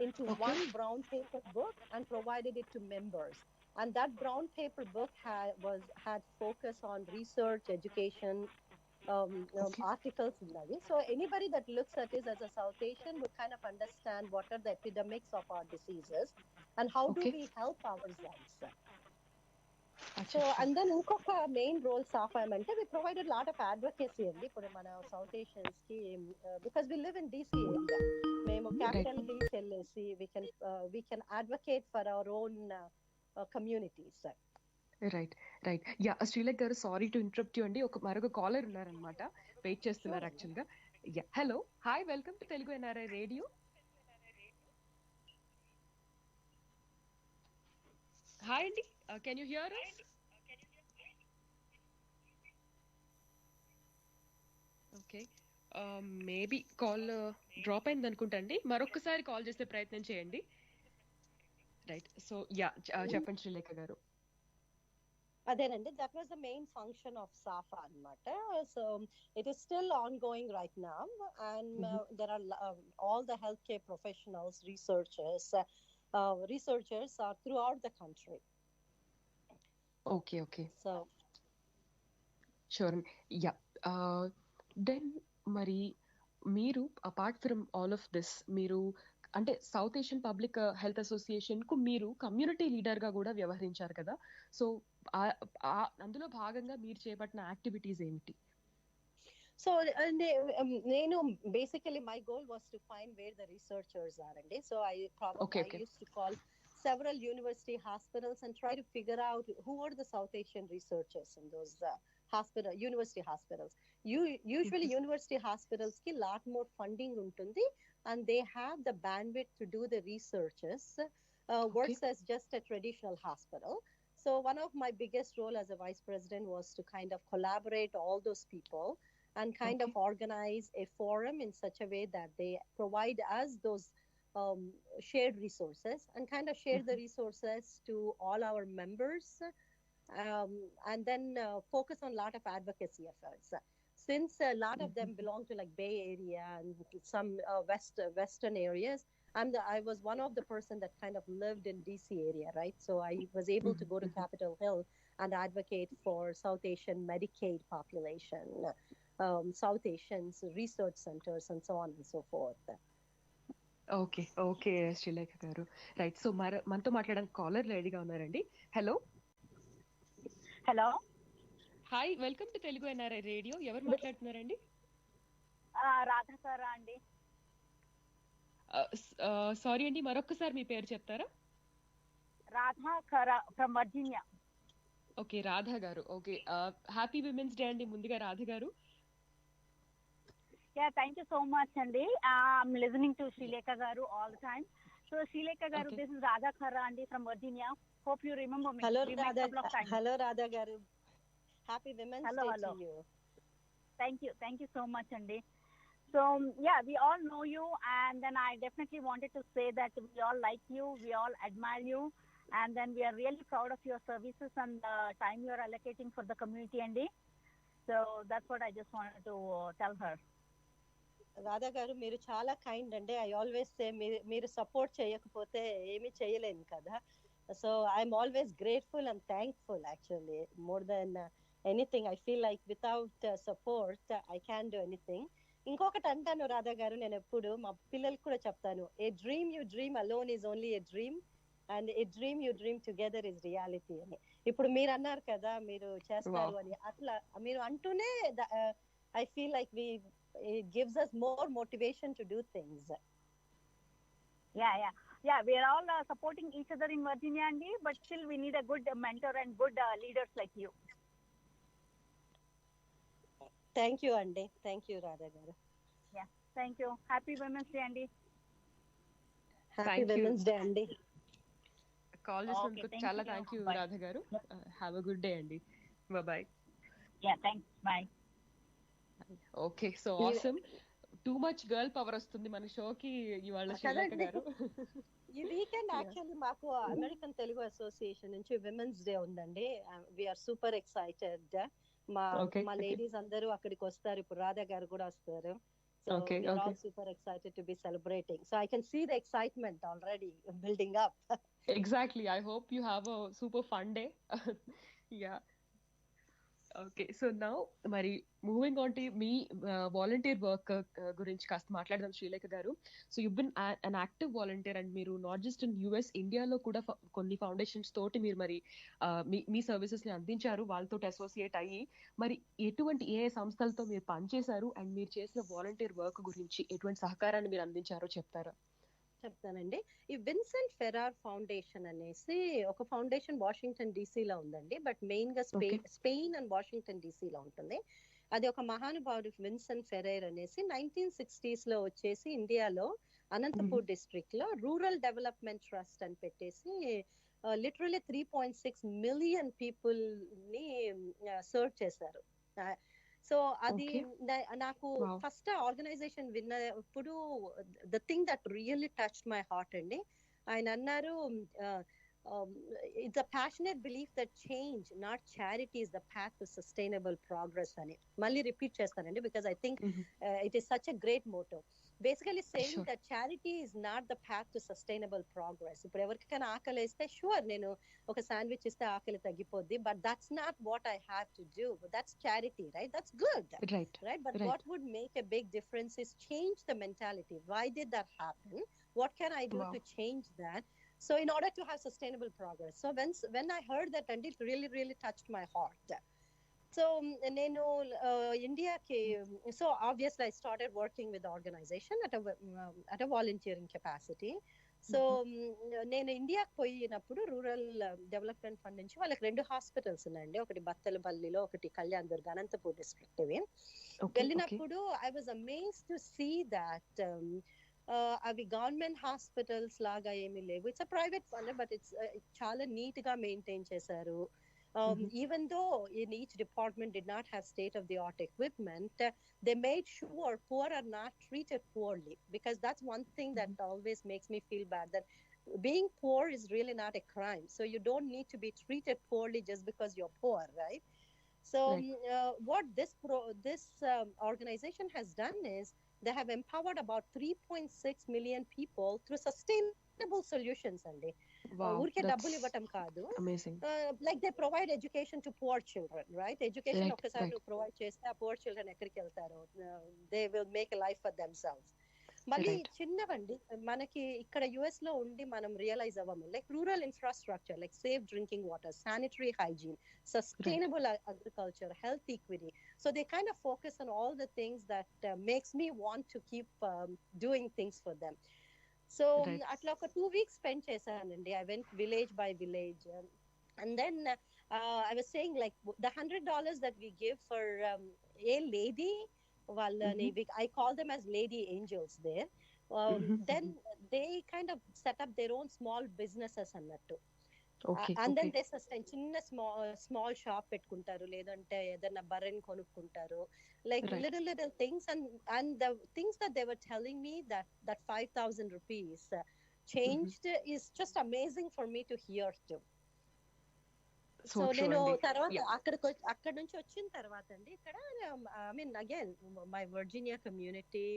into one brown paper book and provided it to members. And that brown paper book had focus on research, education, articles in that. So anybody that looks at it as a South Asian would kind of understand what are the epidemics of our diseases and how do we help ourselves. So and then inkoka main role SAFA ante we provided a lot of advocacy andi ipudu mana South Asians ki, because we live in DC area, memo capital hill chellesi we can advocate for our own communities. Right, yeah. Srilekha గారు, sorry to interrupt you అండి. మరొక caller ఉన్నారనమాట, wait చేస్తున్నారు actual గా. Yeah, hello, hi, welcome to Telugu NRI radio. Hi అండి, can you hear us? Okay, maybe call drop అయింది అనుకుంటా అండి. మరొకసారి కాల్ చేసే ప్రయత్నం చేయండి. రైట్, సో యా, చెప్పండి శ్రీలేఖ గారు. అదేనండి, that was the main function of SAFA అన్నమాట. So it is still ongoing right now, and there are all the healthcare professionals, researchers are throughout the country. Okay. So sure, yeah. Then మరి మీరు apart from all of this, మీరు అంటే south Asian public health association కు మీరు community leader గా కూడా వ్యవహరించారు కదా. సో అందులో భాగంగా మీరు చేపట్టిన యాక్టివిటీస్ ఏమిటి? So నేను basically my goal was to find where the researchers are andi. So I used to call several university hospitals and try to figure out who are the South Asian researchers in those university hospitals. Usually university hospitals ki lot more funding untundi and they have the bandwidth to do the researches, works as just a traditional hospital. So one of my biggest role as a vice president was to kind of collaborate all those people and kind of organize a forum in such a way that they provide us those shared resources and kind of share the resources to all our members, and then focus on a lot of advocacy efforts. Since a lot of them belong to like Bay Area and some western areas, I was one of the person that kind of lived in DC area, right? So I was able to go to Capitol Hill and advocate for South Asian Medicaid population, South Asians research centers and so on and so forth. Okay Srilekha గారు, right. So మనతో మాట్లాడడానికి caller రెడీగా ఉన్నారండి. Hello, hi, welcome to Telugu NRI radio. ఎవరు మాట్లాడుతున్నారండి? రాధాకరా అండి. Sorry అండి, మరొకసారి మీ పేరు చెప్తారా? రాధాకరా ఫ్రమ్ వర్జీనియా. ఓకే, రాధా గారు. ఓకే, హ్యాపీ విమెన్స్ డే అండి ముందుగా రాధ గారు. Yeah, thank you so much, Andy. I'm listening to Srilekha Garu all the time. So, Srilekha Garu, Okay. this is Radha Khara, Andy, from Virginia. Hope you remember me. Hello, We met Radha. couple of times. Hello, Radha Garu. Happy Women's Hello, Day hello. to you. Thank you so much, Andy. So, yeah, we all know you, and then I definitely wanted to say that we all like you, we all admire you, and then we are really proud of your services and the time you are allocating for the community, Andy. So, that's what I just wanted to tell her. Radha గారు మీరు చాలా kind అండి. I always say మీరు support చేయకపోతే ఏమీ చేయలేను కదా. So I'm always grateful and thankful actually more than anything. I feel like without support I can do anything. ఇంకొకటి అంటాను రాధా గారు, నేను ఎప్పుడు మా పిల్లలకు కూడా చెప్తాను, ఏ dream you dream alone is only A dream and A dream you dream together is reality అని. ఇప్పుడు మీరు అన్నారు కదా మీరు చేస్తారు అని, అట్లా మీరు అంటూనే I feel like it gives us more motivation to do things. Yeah, we are all supporting each other in Virginia, Andy, but still we need a good mentor and good leaders like you. Thank you, Andy. Thank you, Radha garu. Yeah, thank you. Happy Women's Day, Andy. Happy Women's Day, Andy. Call చేసినందుకు చాలా thank you Radha garu. Have a good day అండి. Bye. Yeah, thanks. Bye. Okay, so awesome. Too much girl power వస్తుంది మన షోకి ఇవాళ శ్రీలేఖ గారు. ఈ weekend actually మాకు American Telugu association నుంచి విమెన్స్ డే ఉందండి. We're super excited. మా లేడీస్ అందరూ అక్కడికి వస్తారు. ఇప్పుడు రాధా గారు కూడా వస్తారు. So we are all super excited to be celebrating. So I can see the excitement already building up. Exactly. I hope you have a super fun day. Yeah. Okay, so now మరి moving on to మీ volunteer work గురించి కాస్త మాట్లాడదాం Srilekha garu. So you been an active volunteer and మీరు not just in US, ఇండియాలో కూడా కొన్ని foundations తోటి మీరు మరి మీ సర్వీసెస్ ని అందించారు, వాళ్ళతో అసోసియేట్ అయ్యి. మరి ఎటువంటి ఏ సంస్థలతో మీరు పనిచేశారు అండ్ మీరు చేసిన వాలంటీర్ వర్క్ గురించి ఎటువంటి సహకారాన్ని మీరు అందించారో చెప్తారా? చెప్తానండి. ఈ విన్సెంట్ ఫెరార్ ఫౌండేషన్ అనేసి ఒక ఫౌండేషన్ వాషింగ్టన్ డీసీలో ఉందండి, బట్ మెయిన్ గా స్పెయిన్ అండ్ వాషింగ్టన్ డీసీలో ఉంటుంది. అది ఒక మహానుభావుడు విన్సెంట్ ఫెరైర్ అనేసి 1960s లో వచ్చేసి ఇండియాలో అనంతపూర్ డిస్ట్రిక్ట్ లో రూరల్ డెవలప్మెంట్ ట్రస్ట్ అని పెట్టేసి లిటరలీ 3.6 మిలియన్ పీపుల్ ని సర్వ్ చేశారు. సో అది నాకు ఫస్ట్ ఆర్గనైజేషన్ విన్నప్పుడు the thing that really touched my heart అండి. ఆయన అన్నారు, it's a passionate belief that change not charity is the path to sustainable progress అని. మళ్ళీ రిపీట్ చేస్తానండి because I think it is such a great motto. Basically saying that charity is not the path to sustainable progress. ఇప్పుడు ఎవరికైనా ఆకలి వేస్తే sure నేను ఒక sandwich ఇస్తే ఆకలి తగ్గిపోద్ది, but that's not what I have to do. That's charity, right? That's good, right? But what would make a big difference is change the mentality. Why did that happen? What can I do to change that? So in order to have sustainable progress. So when I heard that, and it really touched my heart. So నేను ఇండియాకి, so obviously I started working with the organization at a volunteering capacity. So నేను ఇండియాకి పోయినప్పుడు rural development fund నుంచి వాళ్ళకి 2 hospitals ఉన్నాయండి, ఒకటి బత్తలపల్లిలో, ఒకటి కళ్యాణ్ దుర్గ్ అనంతపూర్ డిస్ట్రిక్ట్. వెళ్ళినప్పుడు I was amazed to see that అవి గవర్నమెంట్ హాస్పిటల్స్ లాగా ఏమీ లేవు. It's a private fund, but it's చాలా నీట్ గా మెయింటైన్ చేశారు. Even though in each department did not have state-of-the-art equipment, they made sure poor are not treated poorly, because that's one thing that always makes me feel bad, that being poor is really not a crime. So you don't need to be treated poorly just because you're poor, right? So what this organization has done is they have empowered about 3.6 million people through sustainable solutions, and ఊరికే డబ్బులు ఇవ్వటం కాదు. Like they provide education to poor children, right? Education ఒక్కసారి నువ్వు provide చేస్తే ఆ poor children ఎక్కడికి వెళ్తారు? They will make a life for themselves. మళ్ళీ చిన్నవండి, మనకి ఇక్కడ యుఎస్ లో ఉండి మనం రియలైజ్ అవ్వము. Like rural infrastructure, like safe drinking water, sanitary hygiene, sustainable agriculture, health equity. So they kind of focus on all the things that makes me want to keep doing things for them. So atla oka 2 weeks spend chesanandi. I went village by village, and then I was saying, like, the $100 that we give for a lady వాళ్ళని I call them as lady angels there. Then they kind of set up their own small businesses అన్నట్టు. And then they sustain చిన్న small shop పెట్టుకుంటారు, లేదంటే ఏదైనా బర్రెని కొనుక్కుంటారు, like little things. And the things that they were telling me, that 5,000 rupees changed is just amazing for me to hear too. So నేను తర్వాత అక్కడ నుంచి వచ్చిన తర్వాత అండి ఇక్కడ I mean again my Virginia community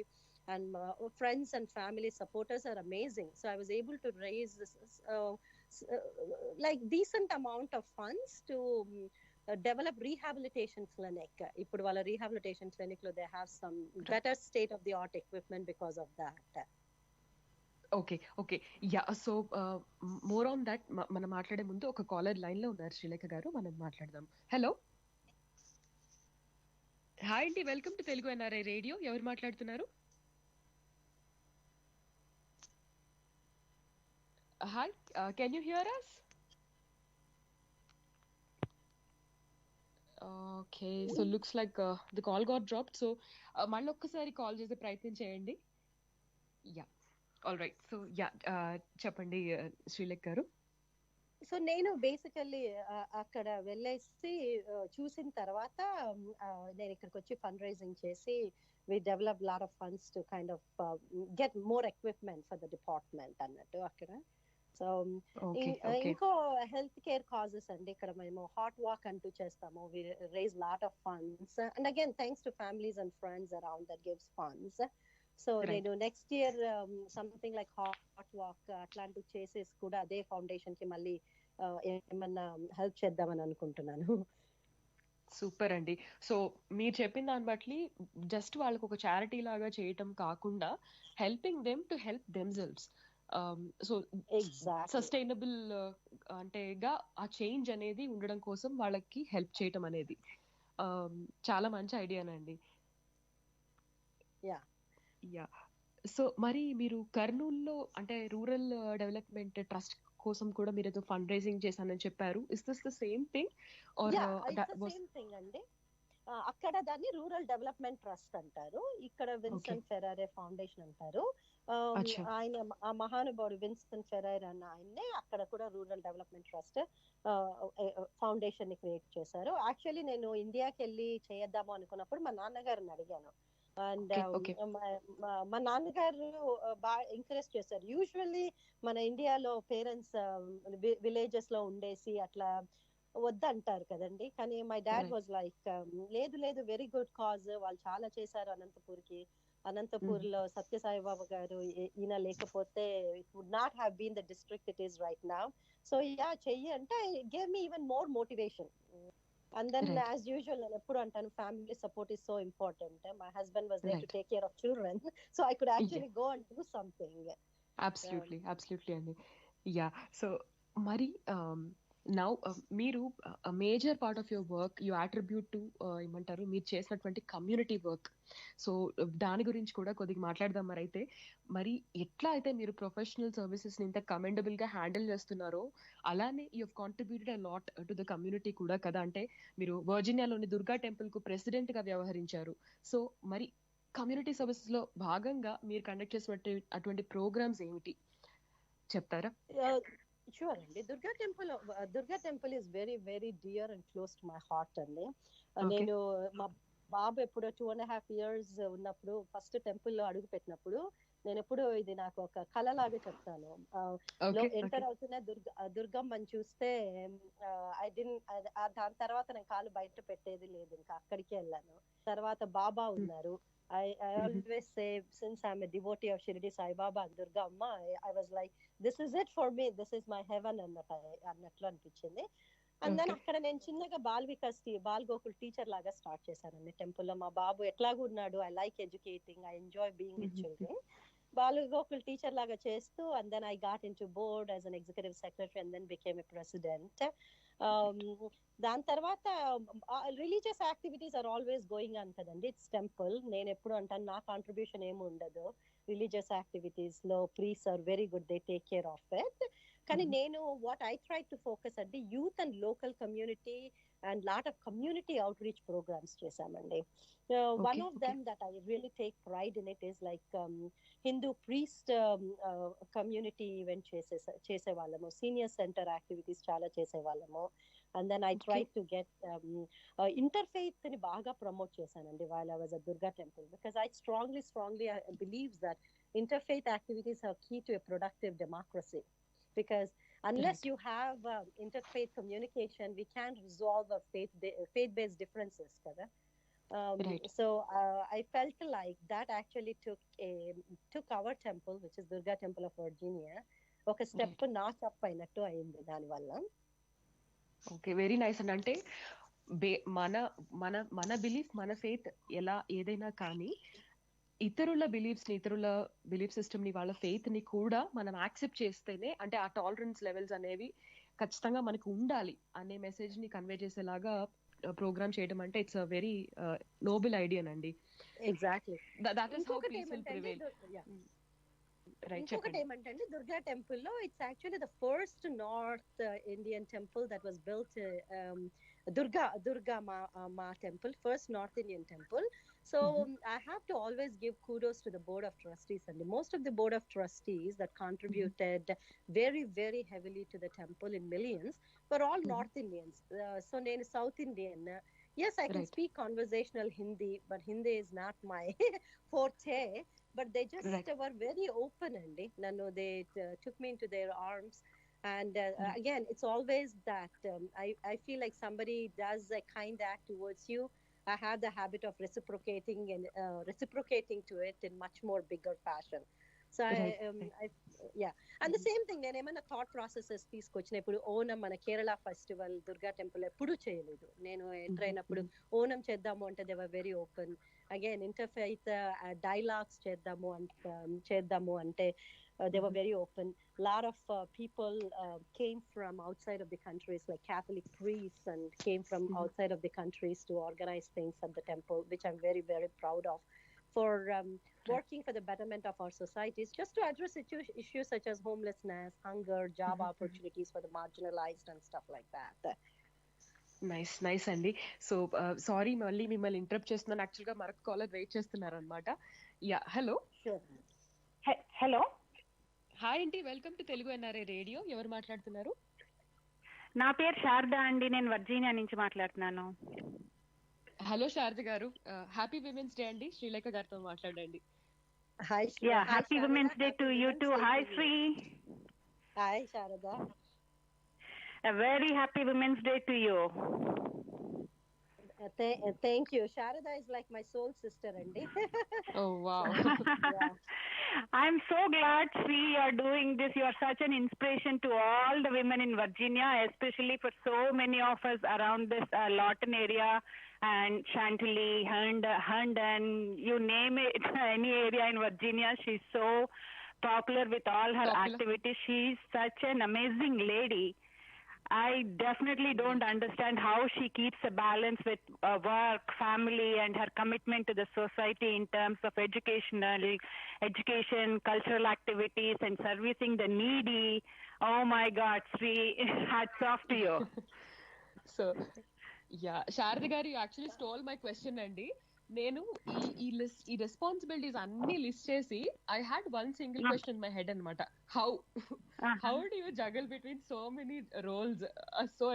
and friends and family supporters are amazing, so I was able to raise this like decent amount of funds to develop rehabilitation clinic. Ippudu valla rehabilitation clinic lo they have some better state of the art equipment because of that. Okay yeah. So more on that మనం మాట్లాడే ముందు ఒక caller line లో ఉన్నారు, శ్రీలేఖ గారు, మనం మాట్లాడదాం. Hello, hi అండి, welcome to Telugu NRI radio. ఎవరు మాట్లాడుతున్నారు? Hi, can you hear us? Okay, so looks like the call got dropped. So మళ్ళీ ఒక్కసారి కాల్ చేసే ప్రయత్నం చేయండి. Yeah, all right. So yeah, చెప్పండి శ్రీలేఖ గారు. సో నేను బేసికల్లీ అక్కడ వెళ్ళేసి చూసిన తర్వాత నేను ఇక్కడికి వచ్చి ఫండ్ రైజింగ్ చేసి we developed lot of funds to kind of get more equipment for the department అన్నట్టు అక్కడ. సో ఇంకో హెల్త్ కేర్ కాజెస్ అండి, ఇక్కడ మేము హాట్ వాక్ అంటూ చేస్తాము. we raise lot of funds and again thanks to families and friends around that gives funds. So నేను next year something like heart walk అట్లాంటివి చేసేసి కూడా అదే ఫౌండేషన్ కి మళ్ళీ ఏమన్నా హెల్ప్ చేద్దామని అనుకుంటున్నాను. సూపర్ అండి. సో మీరు చెప్పిన దాన్ని బట్టి జస్ట్ వాళ్ళకి ఒక చారిటీ లాగా చేయటం కాకుండా helping them to help themselves. So sustainable అంటేగా ఆ చేంజ్ అనేది ఉండడం కోసం వాళ్ళకి హెల్ప్ చేయటం అనేది చాలా మంచి ఐడియానండి. యా. సో మరి మీరు కర్నూలులో అంటే రూరల్ డెవలప్మెంట్ ట్రస్ట్ కోసం కూడా మీరు ఏదో ఫండ్ రైజింగ్ చేశానని చెప్పారు. Is this the same thing or same thing అండి? అక్కడ దాన్ని రూరల్ డెవలప్మెంట్ ట్రస్ట్ అంటారు, ఇక్కడ విన్సెంట్ ఫెరారే ఫౌండేషన్ అంటారు. ఆయన ఆ మహానుభావుడు విన్సెంట్ ఫెరారే అన్న ఆయన్నే అక్కడ కూడా రూరల్ డెవలప్మెంట్ ట్రస్ట్ ఫౌండేషన్ ని క్రియేట్ చేశారు. యాక్చువల్లీ నేను ఇండియాకి వెళ్ళి చేద్దాము అనుకున్నప్పుడు మా నాన్నగారిని అడిగాను. అండ్ మా నాన్నగారు బాగా ఎంకరేజ్ చేశారు. యూజువల్లీ మన ఇండియాలో పేరెంట్స్ విలేజెస్ లో ఉండేసి అట్లా వద్దంటారు కదండి, కానీ మై డాడ్ వాజ్ లైక్ లేదు వెరీ గుడ్ కాజ్, వాళ్ళు చాలా చేశారు అనంతపూర్ లో సత్యసాయిబాబా గారు ఈయన లేకపోతే it would not have been the district it is right now. So yeah చెయ్యి అంటే it gave me even more motivation. And then as usual నేను ఎప్పుడు అంటాను family support is so important. My husband was there to take care of children, so I could actually go and do something. Absolutely అండి. Yeah. So మరి now మీరు major part of your work you attribute to ఏమంటారు మీరు చేసినటువంటి community work. So దాని గురించి కూడా కొద్దిగా మాట్లాడదాం. మరి ఎట్లా అయితే మీరు ప్రొఫెషనల్ సర్వీసెస్ ని ఇంత కమెండబుల్ గా హ్యాండిల్ చేస్తున్నారో అలానే you have contributed a lot to the community కూడా కదా. అంటే మీరు వర్జీనియాలోని దుర్గా టెంపుల్ కు ప్రెసిడెంట్ గా వ్యవహరించారు. సో మరి కమ్యూనిటీ సర్వీసెస్ లో భాగంగా మీరు కండక్ట్ చేసినటువంటి అటువంటి ప్రోగ్రామ్స్ ఏమిటి చెప్తారా? షూర్ అండి. Durga temple is very very dear and close to my heart అండి. నేను మా బాబు ఎప్పుడు 2.5 years ఉన్నప్పుడు ఫస్ట్ టెంపుల్ లో అడుగు పెట్టినప్పుడు నేను ఎప్పుడు ఇది నాకు ఒక కళ లాగా చెప్తాను. ఎంటర్ అవుతున్న దుర్గమ్మని చూస్తే దాని తర్వాత నేను కాలు బయట పెట్టేది లేదు, ఇంకా అక్కడికి వెళ్ళాను. తర్వాత బాబా ఉన్నారు. I always say, since I'm a devotee of Shirdi Sai Baba and Durga Amma, I was like, this is it for me, this is my heaven అన్నట్లు అనిపించింది. అండ్ దెన్ అక్కడ నేను చిన్నగా బాల్ గోకుల్ టీచర్ లాగా స్టార్ట్ చేశానండి టెంపుల్లో. మా బాబు ఎట్లాగూ ఉన్నాడు, I like educating, I enjoy being with children. Bal Gokul teacher లాగా చేస్తూ and then I got in to board as an executive secretary and then became a president. దాని తర్వాత religious activities are always going on కదండి. It's temple. నేను ఎప్పుడు అంటాను నా contribution ఏమి ఉండదు రిలీజియస్ యాక్టివిటీస్ లో. Priests are very good, they take care of it. కానీ నేను what I try to focus అంటే youth and local community and lot of community outreach programs చేశామండి. One of them that I really take pride in it is like Hindu priest community event చేసేవాళ్ళము, senior center activities చాలా చేసేవాళ్ళము. And then I tried to get interfaith ni baga promote chesanandi while I was at Durga temple, because I strongly believe that interfaith activities are key to a productive democracy, because unless you have interfaith communication, we can't resolve our faith-based differences kada. So I felt like that actually took our temple, which is Durga Temple of Virginia, oka step notch up అయినట్టు అయింది దాని వల్ల. Okay, very nice అండి. అంటే మన మన మన belief, మన ఫెయిత్ ఎలా ఏదైనా కానీ ఇతరుల బిలీఫ్స్ ని, ఇతరుల బిలీఫ్ సిస్టమ్ ని, వాళ్ళ ఫెయిత్ ని కూడా మనం యాక్సెప్ట్ చేస్తేనే, అంటే ఆ టాలరెన్స్ లెవెల్స్ అనేవి ఖచ్చితంగా మనకు ఉండాలి అనే మెసేజ్ ని కన్వే చేసేలాగా ప్రోగ్రామ్ చేయడం అంటే it's a very noble idea అండి. Exactly, that is how peace will prevail. ఇంకొకటి ఏమంటే దుర్గా టెంపుల్ లో it's actually the first north Indian temple that was built, Durga Ma temple, first north Indian temple. So I have to always give kudos to the board of trustees, and most of the board of trustees that contributed very, very heavily to the temple in millions were all North Indians. So nenu South Indian. Yes, I can speak conversational Hindi, but Hindi is not my forte. But they just were very open, and they took me into their arms. And again, it's always that I feel like somebody does a kind act towards you, I have the habit of reciprocating to it in much more bigger fashion. So yeah, and the same thing, నేను ఏమైనా thought processes తీసుకొచ్చిన, ఇప్పుడు ఓనం మన Kerala festival Durga temple ఎప్పుడు చేయలేదు. నేను enter అయినప్పుడు ఓనం చేద్దాము అంటే they were very open. Again interfaith dialogues చేద్దాము అంటే they were very open. Lot of people came from outside of the countries, like Catholic priests, and came from outside of the countries to organize things at the temple, which I'm very, very proud of, for working for the betterment of our societies, just to address issues such as homelessness, hunger, job opportunities for the marginalized and stuff like that. Nice అండి. So sorry మళ్ళీ మిమ్మల్ని interrupt చేస్తున్నాను, actual గా మరొక caller wait చేస్తున్నారు అనమాట. Yeah, hello. Hello, hi అండి, welcome to Telugu NRI radio. ఎవరు మాట్లాడుతున్నారు? నా పేరు శారద అండి, నేను వర్జీనియా నుంచి మాట్లాడుతున్నాను. హలో శారద గారు, హ్యాపీ విమెన్స్ డే అండి. శ్రీలేఖ గారితో మాట్లాడండి. Hi, happy women's day to you too. Hi Sri. Hi Sharada. A very happy Women's Day to you. Thank you. Sharada is like my soul sister, Andy. Oh, wow. Yeah. I'm so glad, Sri, you are doing this. You are such an inspiration to all the women in Virginia, especially for so many of us around this Lawton area and Chantilly, Herndon, you name it, any area in Virginia. She's so popular with all her activities. She's such an amazing lady. I definitely don't understand how she keeps a balance with work, family, and her commitment to the society in terms of education, cultural activities, and servicing the needy. Oh my God, Sri, hats off to you. So, yeah, Sharada garu, you actually stole my question, Andy. నేను ఈ responsibilities అన్ని list చేసి I had one single question in my head అన్నమాట. How do you juggle between so many roles so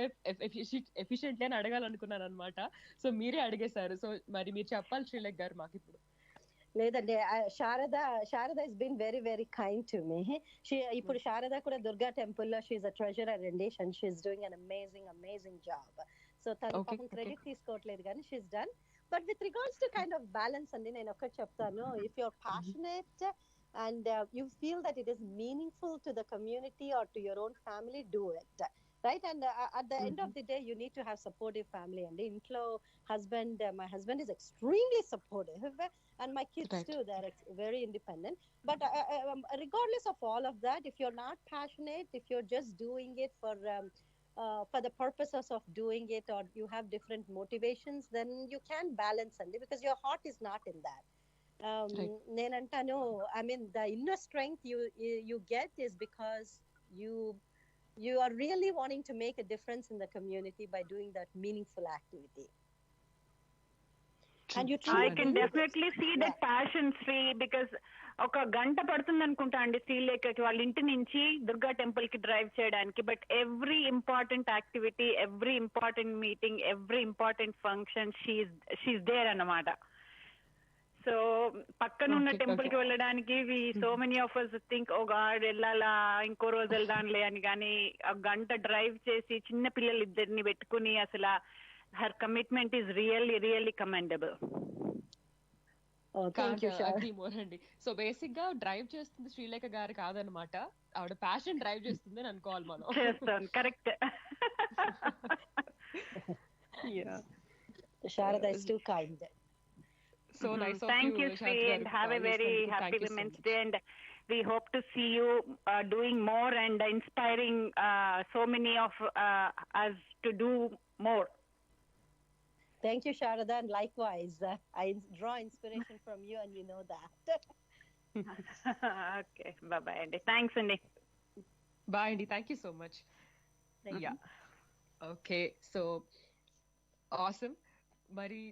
efficiently అని అడగాలనుకున్నాను అనమాట. So మీరే అడిగేశారు. So మరి మీరు చెప్పాలి శ్రీలేఖ గారు మాకు ఇప్పుడు. లేదండి, Sharada is been very very kind to me. ఇప్పుడు శారద కూడా దుర్గా టెంపుల్ లో షీఈ్ అ ట్రెజరర్ అండి, and she's doing an amazing job. So తను పాపం క్రెడిట్ తీసుకోవట్లేదు కానీ she's done. But with regards to kind of balance, and నేను ఒకటి చెప్తాను, if you're passionate and you feel that it is meaningful to the community or to your own family, do it, right? And at the end of the day, you need to have supportive family. And intlo my husband is extremely supportive, and my kids too, they're very independent. But regardless of all of that, if you're not passionate, if you're just doing it for the purposes of doing it, or you have different motivations, then you can balance it, because your heart is not in that. Nenantanu, I mean, the inner strength you get is because you are really wanting to make a difference in the community by doing that meaningful activity. And you I truly can believe it. definitely see that passion, Sri, because ఒక గంట పడుతుంది అనుకుంటా అండి శ్రీలేఖకి వాళ్ళ ఇంటి నుంచి Durga temple కి drive చేయడానికి. But every important activity, every important meeting, every important function she's there అన్నమాట. సో పక్కనున్న టెంపుల్ కి వెళ్ళడానికి so many of us think oh God వెళ్ళాలా, ఇంకో రోజు వెళ్దాంలే అని. కానీ ఒక గంట డ్రైవ్ చేసి చిన్న పిల్లలు ఇద్దరిని పెట్టుకుని అసలు her commitment is really commendable. అండి. సో బేసిక్ గా డ్రైవ్ చేస్తుంది శ్రీలేఖ గారు కాదనమాట, ఆవిడ ప్యాషన్ డ్రైవ్ చేస్తుంది అని అనుకోవాలి మనం. చేస్తాను, correct. Sharada is too kind. So nice of Thank you, Sri, Sri, and have a very happy Women's Day, and we hope to see you doing more and inspiring so many of us to do more. Thank you, Sharada, and likewise, I draw inspiration from you, and you know that. Okay, bye-bye, Andy. Thanks, Andy. Bye, Andy. Thank you so much. Thank you. Okay, so awesome. Mari,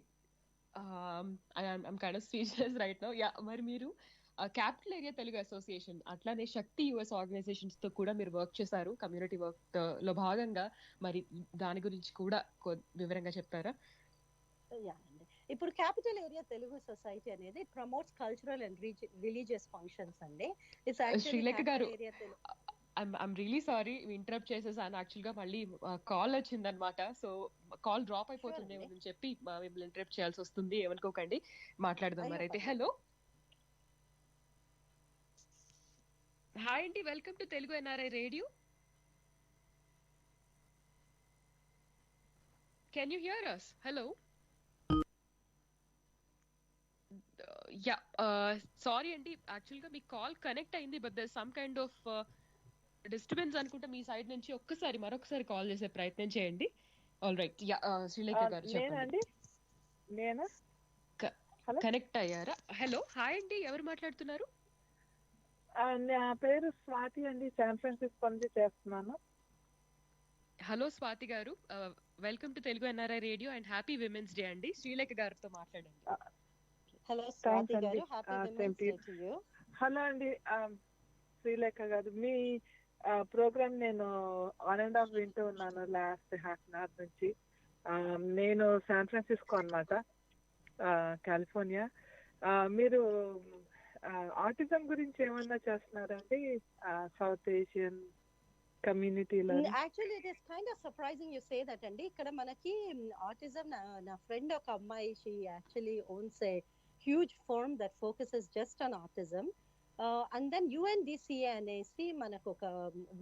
I'm kind of speechless right now. Yeah, మరి మీరు capital area Telugu association అట్లానే శక్తి US organisations తో కూడా మీరు work చేశారు community work లో భాగంగా. మరి దాని గురించి కూడా వివరంగా చెప్తారా? ఇప్పుడు క్యాపిటల్ ఏరియా తెలుగు సొసైటీ అనేది promotes cultural and religious functions అండి. శ్రీలేఖ గారు, ఐఎమ్ రియలీ సారీ ఇంటరప్ట్ చేసేసాను. యాక్చువల్ గా మళ్ళీ కాల్ వచ్చిందనమాట. సో కాల్ డ్రాప్ అయిపోతుంది అని చెప్పి మిమ్మల్ని ఇంటరప్ట్ చేయాల్సి వస్తుంది, ఏమనుకోకండి. మాట్లాడదాం మరి అయితే. హలో, హాయ్ అండి, welcome to Telugu NRI radio. Can you hear us? Hello. Yeah, sorry అండి, యాక్చువల్ గా మీ కాల్ కనెక్ట్ అయింది, but there some kind of disturbance అనుకుంటా మీ సైడ్ నుంచి. మరొకసారి కాల్ చేసే ప్రయత్నం చేయండి. All right. Yeah, Srilekha garu చెప్పండి. కనెక్ట్ అయ్యారా? హలో, హాయ్ అండి, ఎవరు మాట్లాడుతున్నారు? నా పేరు స్వాతి అండి, శాన్ ఫ్రాన్సిస్కో నుంచి చేస్తున్నాను. హలో స్వాతి గారు, welcome to Telugu NRI radio and happy women's day అండి. శ్రీలేఖ గారితో మాట్లాడండి. హలో స్వాతి గారు, happy women's day to you. Hello అండి శ్రీలేఖ గారు, మీ ప్రోగ్రామ్ నేను 1.5 hours వింటూ ఉన్నాను లాస్ట్ హాఫ్ అన్ అవర్ నుంచి. నేను శాన్ ఫ్రాన్సిస్కో అన్నమాట, కాలిఫోర్నియా. మీరు ఆటిజం గురించి ఏమన్నా చేస్తున్నారండి సౌత్ ఏషియన్ కమ్యూనిటీలో? Actually it is kind of surprising you say that అండి. ఇక్కడ మనకి ఆటిజం, నా ఫ్రెండ్ ఒక అమ్మాయి, she actually owns a huge firm that focuses just on autism. And then UNDCA అనేసి మనకు ఒక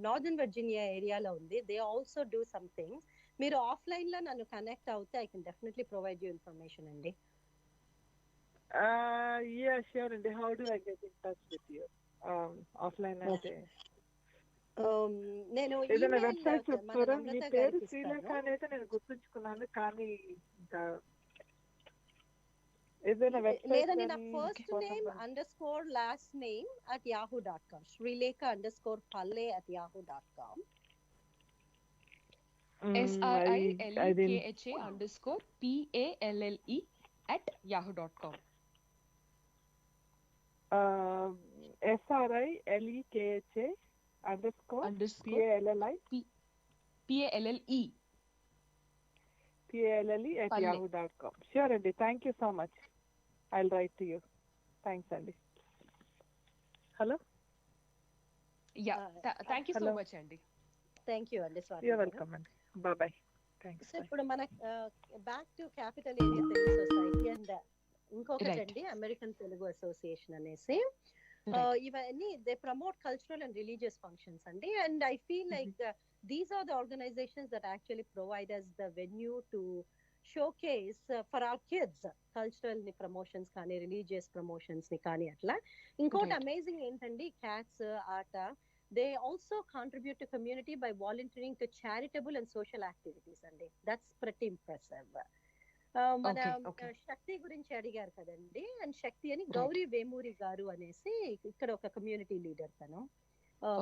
నార్దర్న్ వర్జీనియా ఏరియాలో ఉంది. They also do something. మీరు ఆఫ్లైన్ లో నన్ను కనెక్ట్ అవుతే I can definitely provide you information అండి. Yeah, sure అండి. How do I get in touch with you? Offline అంటే నేను ఏదైనా వెబ్సైట్ చెప్తారా? మీ పేరు శ్రీలేఖ అనేది నేను గుర్తుంచుకున్నాను, కానీ ఇంకా ఏదైనా వెబ్సైట్? లేదండి, నా first name underscore last name @yahoo.com, Srilekha_Palle@yahoo.com. SRILEKHA_PALLE@yahoo.com. SRILEKHA_PALLE@yahoo.com. Sure అండి, thank you so much. I'll write to you. Thanks అండి. హలో. Yeah, thank you so much అండి. థ్యాంక్ యూ అండి స్వాతి. You're welcome అండి. Bye. Thanks. సో ఇప్పుడు మన back to capital area Telugu society and ఇంకొకటి అండి అమెరికన్ తెలుగు అసోసియేషన్ అనేసి. ఇవన్నీ they promote cultural and religious functions అండి. And I feel like these are the organizations that actually provide us the venue to showcase for our kids cultural ని promotions కానీ religious promotions ని కానీ అట్లా. ఇంకోటి amazing ఏంటండి, క్యాట్స్ ఆట, they also contribute to community by volunteering to charitable and social activities అండి. that's pretty impressive. మన శక్తి గురించి అడిగారు కదండి, అండ్ శక్తి అని గౌరీ వేమూరి గారు అనేసి ఇక్కడ ఒక కమ్యూనిటీ లీడర్ తను.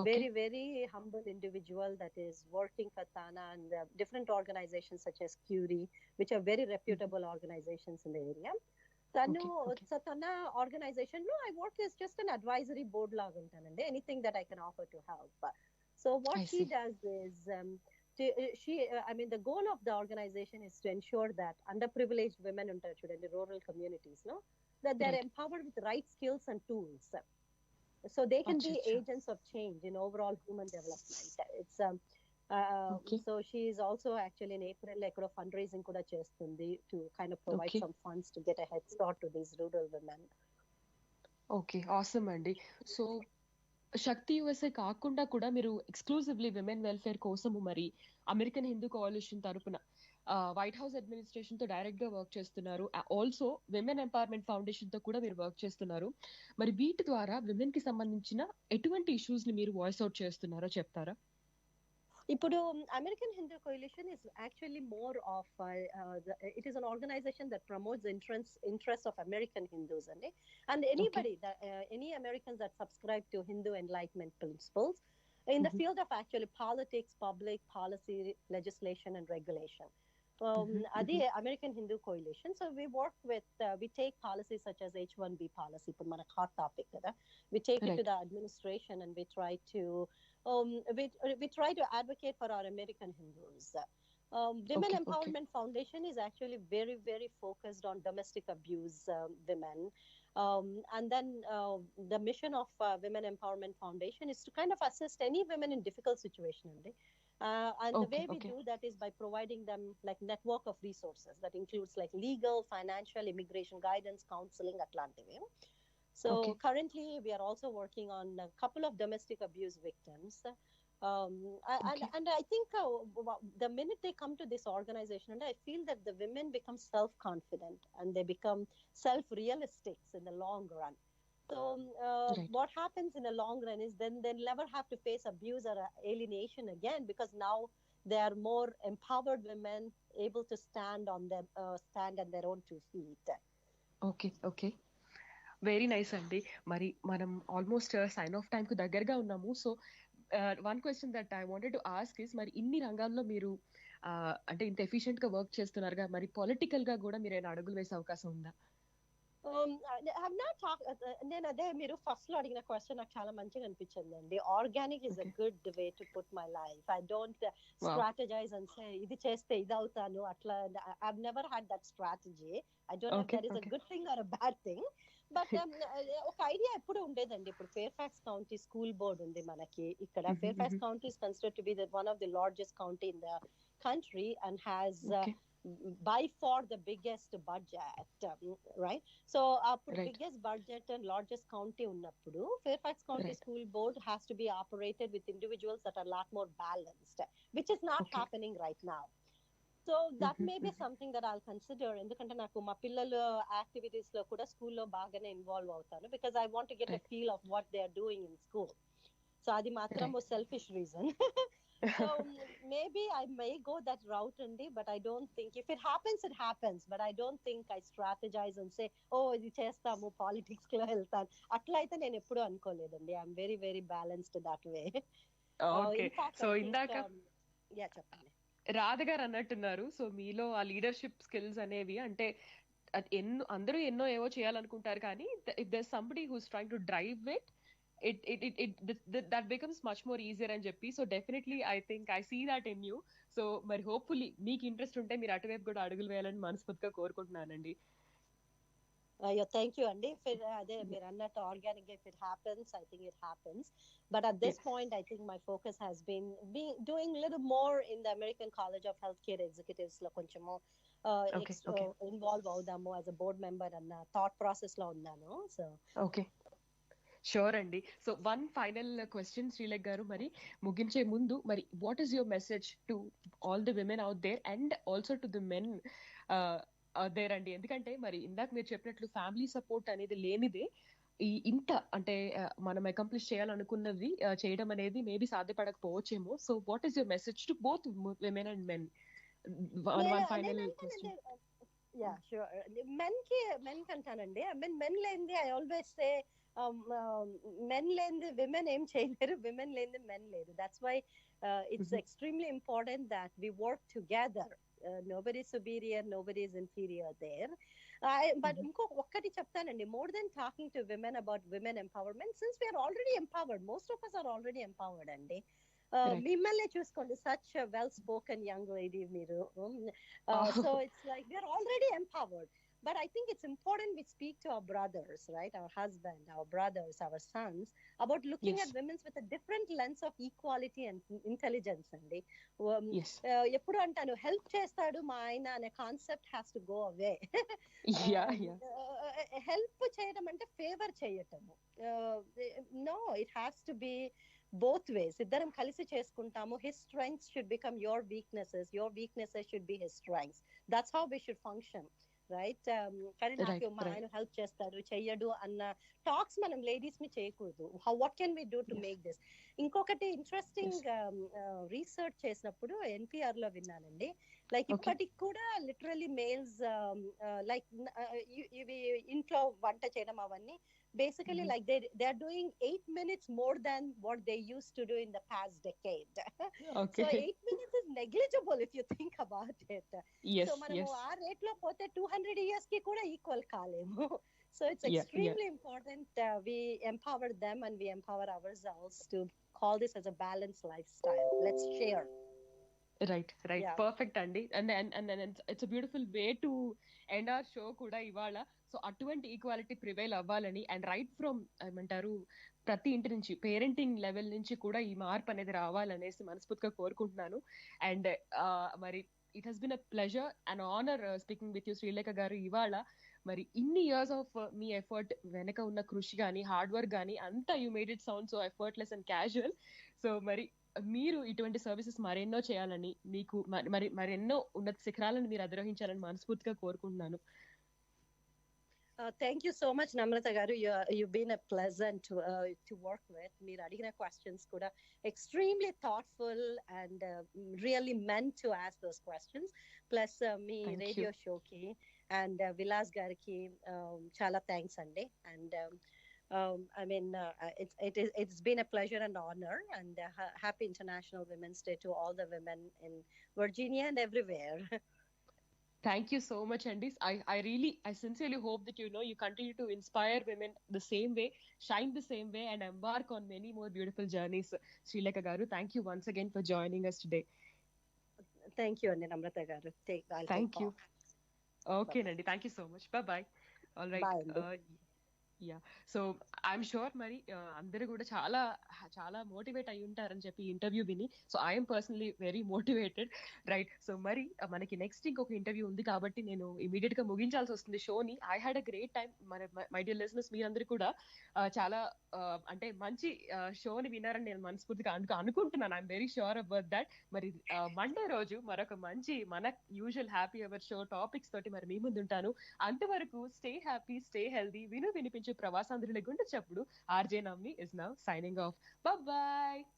Very, very humble individual that is working for Tana and different organizations such as Curie, which are very reputable organizations in the area. Tana organization, no, I work as just an advisory board laguntanandi, anything that I can offer to help. So what she does is, the goal of the organization is to ensure that underprivileged women in rural communities, no, that they're empowered with right skills and tools, so they can be agents of change in overall human development. It's so she is also actually in April fundraising kuda chestundi to kind of provide some funds to get a head start to these rural women. Okay, awesome andi. So Shakti USA కాకుండా కూడా మీరు exclusively women welfare కోసము మరి American Hindu కోalition తరపున white house administration తో direct గా work చేస్తున్నారు. Also women empowerment foundation తో కూడా మీరు వర్క్ చేస్తున్నారు. మరి వీటి ద్వారా విమెన్ కి సంబంధించిన ఎటువంటి ఇష్యూస్ ని మీరు వాయిస్ అవుట్ చేస్తున్నారో చెప్తారా? ఇప్పుడు American Hindu Coalition is actually more of it is an organization that promotes the interests of American Hindus and anybody that any Americans that subscribe to Hindu enlightenment principles in the field of actually politics, public policy, legislation and regulation. The American Hindu Coalition. So we work with, we take policies such as H1B policy, మన hot topic kada. We take it to the administration and we try to we try to advocate for our American Hindus. Women Empowerment Foundation is actually very, very focused on domestic abuse women. And then the mission of Women Empowerment Foundation is to kind of assist any women in difficult situations. And the way we do that is by providing them like network of resources that includes like legal, financial, immigration guidance, counseling, Atlantic. So currently we are also working on a couple of domestic abuse victims. And I think the minute they come to this organization, and I feel that the women become self-confident and they become self-realistic in the long run. So what happens in the long run is then they'll never have to face abuse or alienation again, because now they are more empowered women able to stand on their own 2 feet. Okay. Very nice అండి. మరి మనం almost sign of time కు దగ్గరగా ఉన్నాము. So one question that I wanted to ask is, మరి ఇన్ని రంగాల్లో మీరు అంటే ఇంత ఎఫిషియెంట్ గా వర్క్ చేస్తున్నారుగా, మరి పొలిటికల్ గా కూడా మీరు ఏమైనా అడుగులు వేసే అవకాశం ఉందా? నేను అదే మీరు ఫస్ట్ లో అడిగిన క్వశ్చన్ నాకు చాలా మంచిగా అనిపించిందండి. Organic is a good way to put my life. I don't strategise and say ఇది చేస్తే ఇది అవుతాను అట్లా. I never had that strategy. I don't know that is a good thing or a bad thing. But ఒక idea ఎప్పుడు ఉండేదండి. ఇప్పుడు ఫేర్ఫాక్స్ county school board ఉంది మనకి ఇక్కడ. ఫేర్ఫాక్స్ county is considered to be one of the largest county in the country and has by far the biggest budget, right? So biggest budget and largest county unnappudu Fairfax County School Board has to be operated with individuals that are a lot more balanced, which is not happening right now. So that may be something that I'll consider. Endukante naku ma pillalu activities lo kuda school lo baagane involve avutanu, because I want to get a feel of what they are doing in school. So adi matram selfish reason. So maybe I may go that route, but I don't think if it happens, but I don't think I strategize and say, oh, ఇది చేస్తాము politics లో వెళ్తాను అట్లా అయితే నేను ఎప్పుడు అనుకోలేదండి. I'm very, very balanced that way. Okay. So ఇందాక చెప్పండి. రాధ గారు అన్నట్టున్నారు, సో మీలో ఆ లీడర్షిప్ స్కిల్స్ అనేవి అంటే అందరూ ఎన్నో ఏవో చేయాలనుకుంటారు, కానీ if there's somebody who's trying to drive that becomes much more easier అని చెప్పి. So definitely I think I see that in you. So మరి హోప్ఫుల్లీ మీకు ఇంట్రెస్ట్ ఉంటే మీరు అటువైపు కూడా అడుగులు వేయాలని మనస్ఫూర్తిగా కోరుకుంటున్నానండి. అయ్యో థ్యాంక్ యూ అండి. అదే మీరు అన్నట్టు organic if it happens, I think it happens. But at this point I think my focus has been doing little more in the American college of health care executives లో కొంచెము involve అవుదాము as a board member అన్న thought process లో ఉన్నాను. So okay, sure అండి. So one final question Srilekha garu, మరి ముగించే ముందు మరి what is your message to all the women out there and also to the men there అండి? ఎందుకంటే మరి ఇందాక మీరు చెప్పినట్లు ఫ్యామిలీ సపోర్ట్ అనేది లేనిదే ఇంత అంటే మనం అకంప్లిష్ చేయాలనుకున్నది చేయడం అనేది మేబీ సాధ్యపడకపోవచ్చేమో. So what is your message to both women and men? One final question. Yeah, sure. Men కంటానండి. I mean, men లేనిది I always say men లేనిది women ఏం చేయలేరు, women లేనిది men లేదు. That's why it's extremely important that we work together. Nobody is superior, nobody is inferior there. But ఒక్కటి చెప్తానండి, more than talking to women about women empowerment, since we are already empowered, most of us are already empowered అండి. మిమ్మల్ని చూసుకోండి, such a well spoken young lady మీరు. So it's like we're already empowered. But I think it's important we speak to our brothers, right? Our husband, our brothers, our sons, about looking at women with a different lens of equality and intelligence. అండి ఎప్పుడు అంటాను, help చేస్తాడు మా ఆయన అనే concept has to go away. Help చేయడం అంటే favour చేయటము. No, it has to be both ways. ఇద్దరం కలిసి చేసుకుంటాము. His strengths should become your weaknesses, your weaknesses should be his strengths. That's how we should function, right? కానీ నాకు మా ఆయన హెల్ప్ చేస్తాడు చెయ్యడు అన్న టాక్స్ మనం లేడీస్ ని చేయకూడదు. what can we do to make this? ఇంకొకటి ఇంట్రెస్టింగ్ రీసెర్చ్ చేసినప్పుడు NPR లో విన్నానండి, లైక్ ఇప్పటికి కూడా లిటరలీ మేల్స్ లైక్ ఇవి ఇంట్లో వంట చేయడం అవన్నీ basically like they are doing 8 minutes more than what they used to do in the past decade. So 8 minutes is negligible if you think about it. So manamu aa rate lo pothe 200 years ki kuda equal kalemu. So it's extremely important we empower them and we empower ourselves to call this as a balanced lifestyle. Let's share. Right. Perfect అండి. And it's a beautiful way to end our show కూడా ఇవాళ. So అటువంటి equality prevail అవ్వాలని, and right from ఏమంటారు ప్రతి ఇంటి నుంచి parenting level నుంచి కూడా ఈ మార్పు అనేది రావాలనేసి మనస్ఫూర్తిగా కోరుకుంటున్నాను. అండ్ మరి it has been a pleasure and honour speaking with you Srilekha గారు ఇవాళ. మరి ఇన్ని ఇయర్స్ ఆఫ్ మీ ఎఫర్ట్ వెనక ఉన్న కృషి కానీ హార్డ్ వర్క్ కానీ అంతా you made it sound so effortless and casual. So మరి మీరు ఇటువంటి సర్వీసెస్ మరెన్నో చేయాలని, మీకు మరెన్నో ఉన్నత శిఖరాలను మీరు అధిరోహించాలని మనస్ఫూర్తిగా కోరుకుంటున్నాను. Thank you so much, Namrata garu. You've been a pleasant to work with. Meer adigina questions kuda extremely thoughtful and really meant to ask those questions. Plus me radio show ki and Vilas gariki chala thanks andi. And I mean it's been a pleasure and honor, and happy International Women's Day to all the women in Virginia and everywhere. Thank you so much, Andy. I sincerely hope that you continue to inspire women the same way, shine the same way, and embark on many more beautiful journeys. Srilekha garu, thank you once again for joining us today. Thank you, Namrata garu. Thank you. Okay, Nandi. Thank you so much. Bye. All right. Bye. Yeah. So I'm sure మరి అందరూ కూడా చాలా చాలా motivate అయి ఉంటారని చెప్పి interview విని. So I'm personally very motivated, right? So మరి మనకి నెక్స్ట్ ఇంకొక ఇంటర్వ్యూ ఉంది కాబట్టి నేను ఇమీడియట్ గా ముగించాల్సి వస్తుంది షోని. I had a great time. My dear listeners, మీరందరూ కూడా చాలా అంటే మంచి షోని విన్నారని నేను మనస్ఫూర్తిగా అనుకుంటున్నాను. I'm very sure about that. మరి మండే రోజు మరొక మంచి మన usual happy our show topics తోటి మరి మీ ముందు ఉంటాను. అంతవరకు స్టే హ్యాపీ, స్టే హెల్దీ. వినిపించే ప్రవాసాంధ్రుల గుండె చప్పుడు. RJ Nammy is now signing off. Bye bye.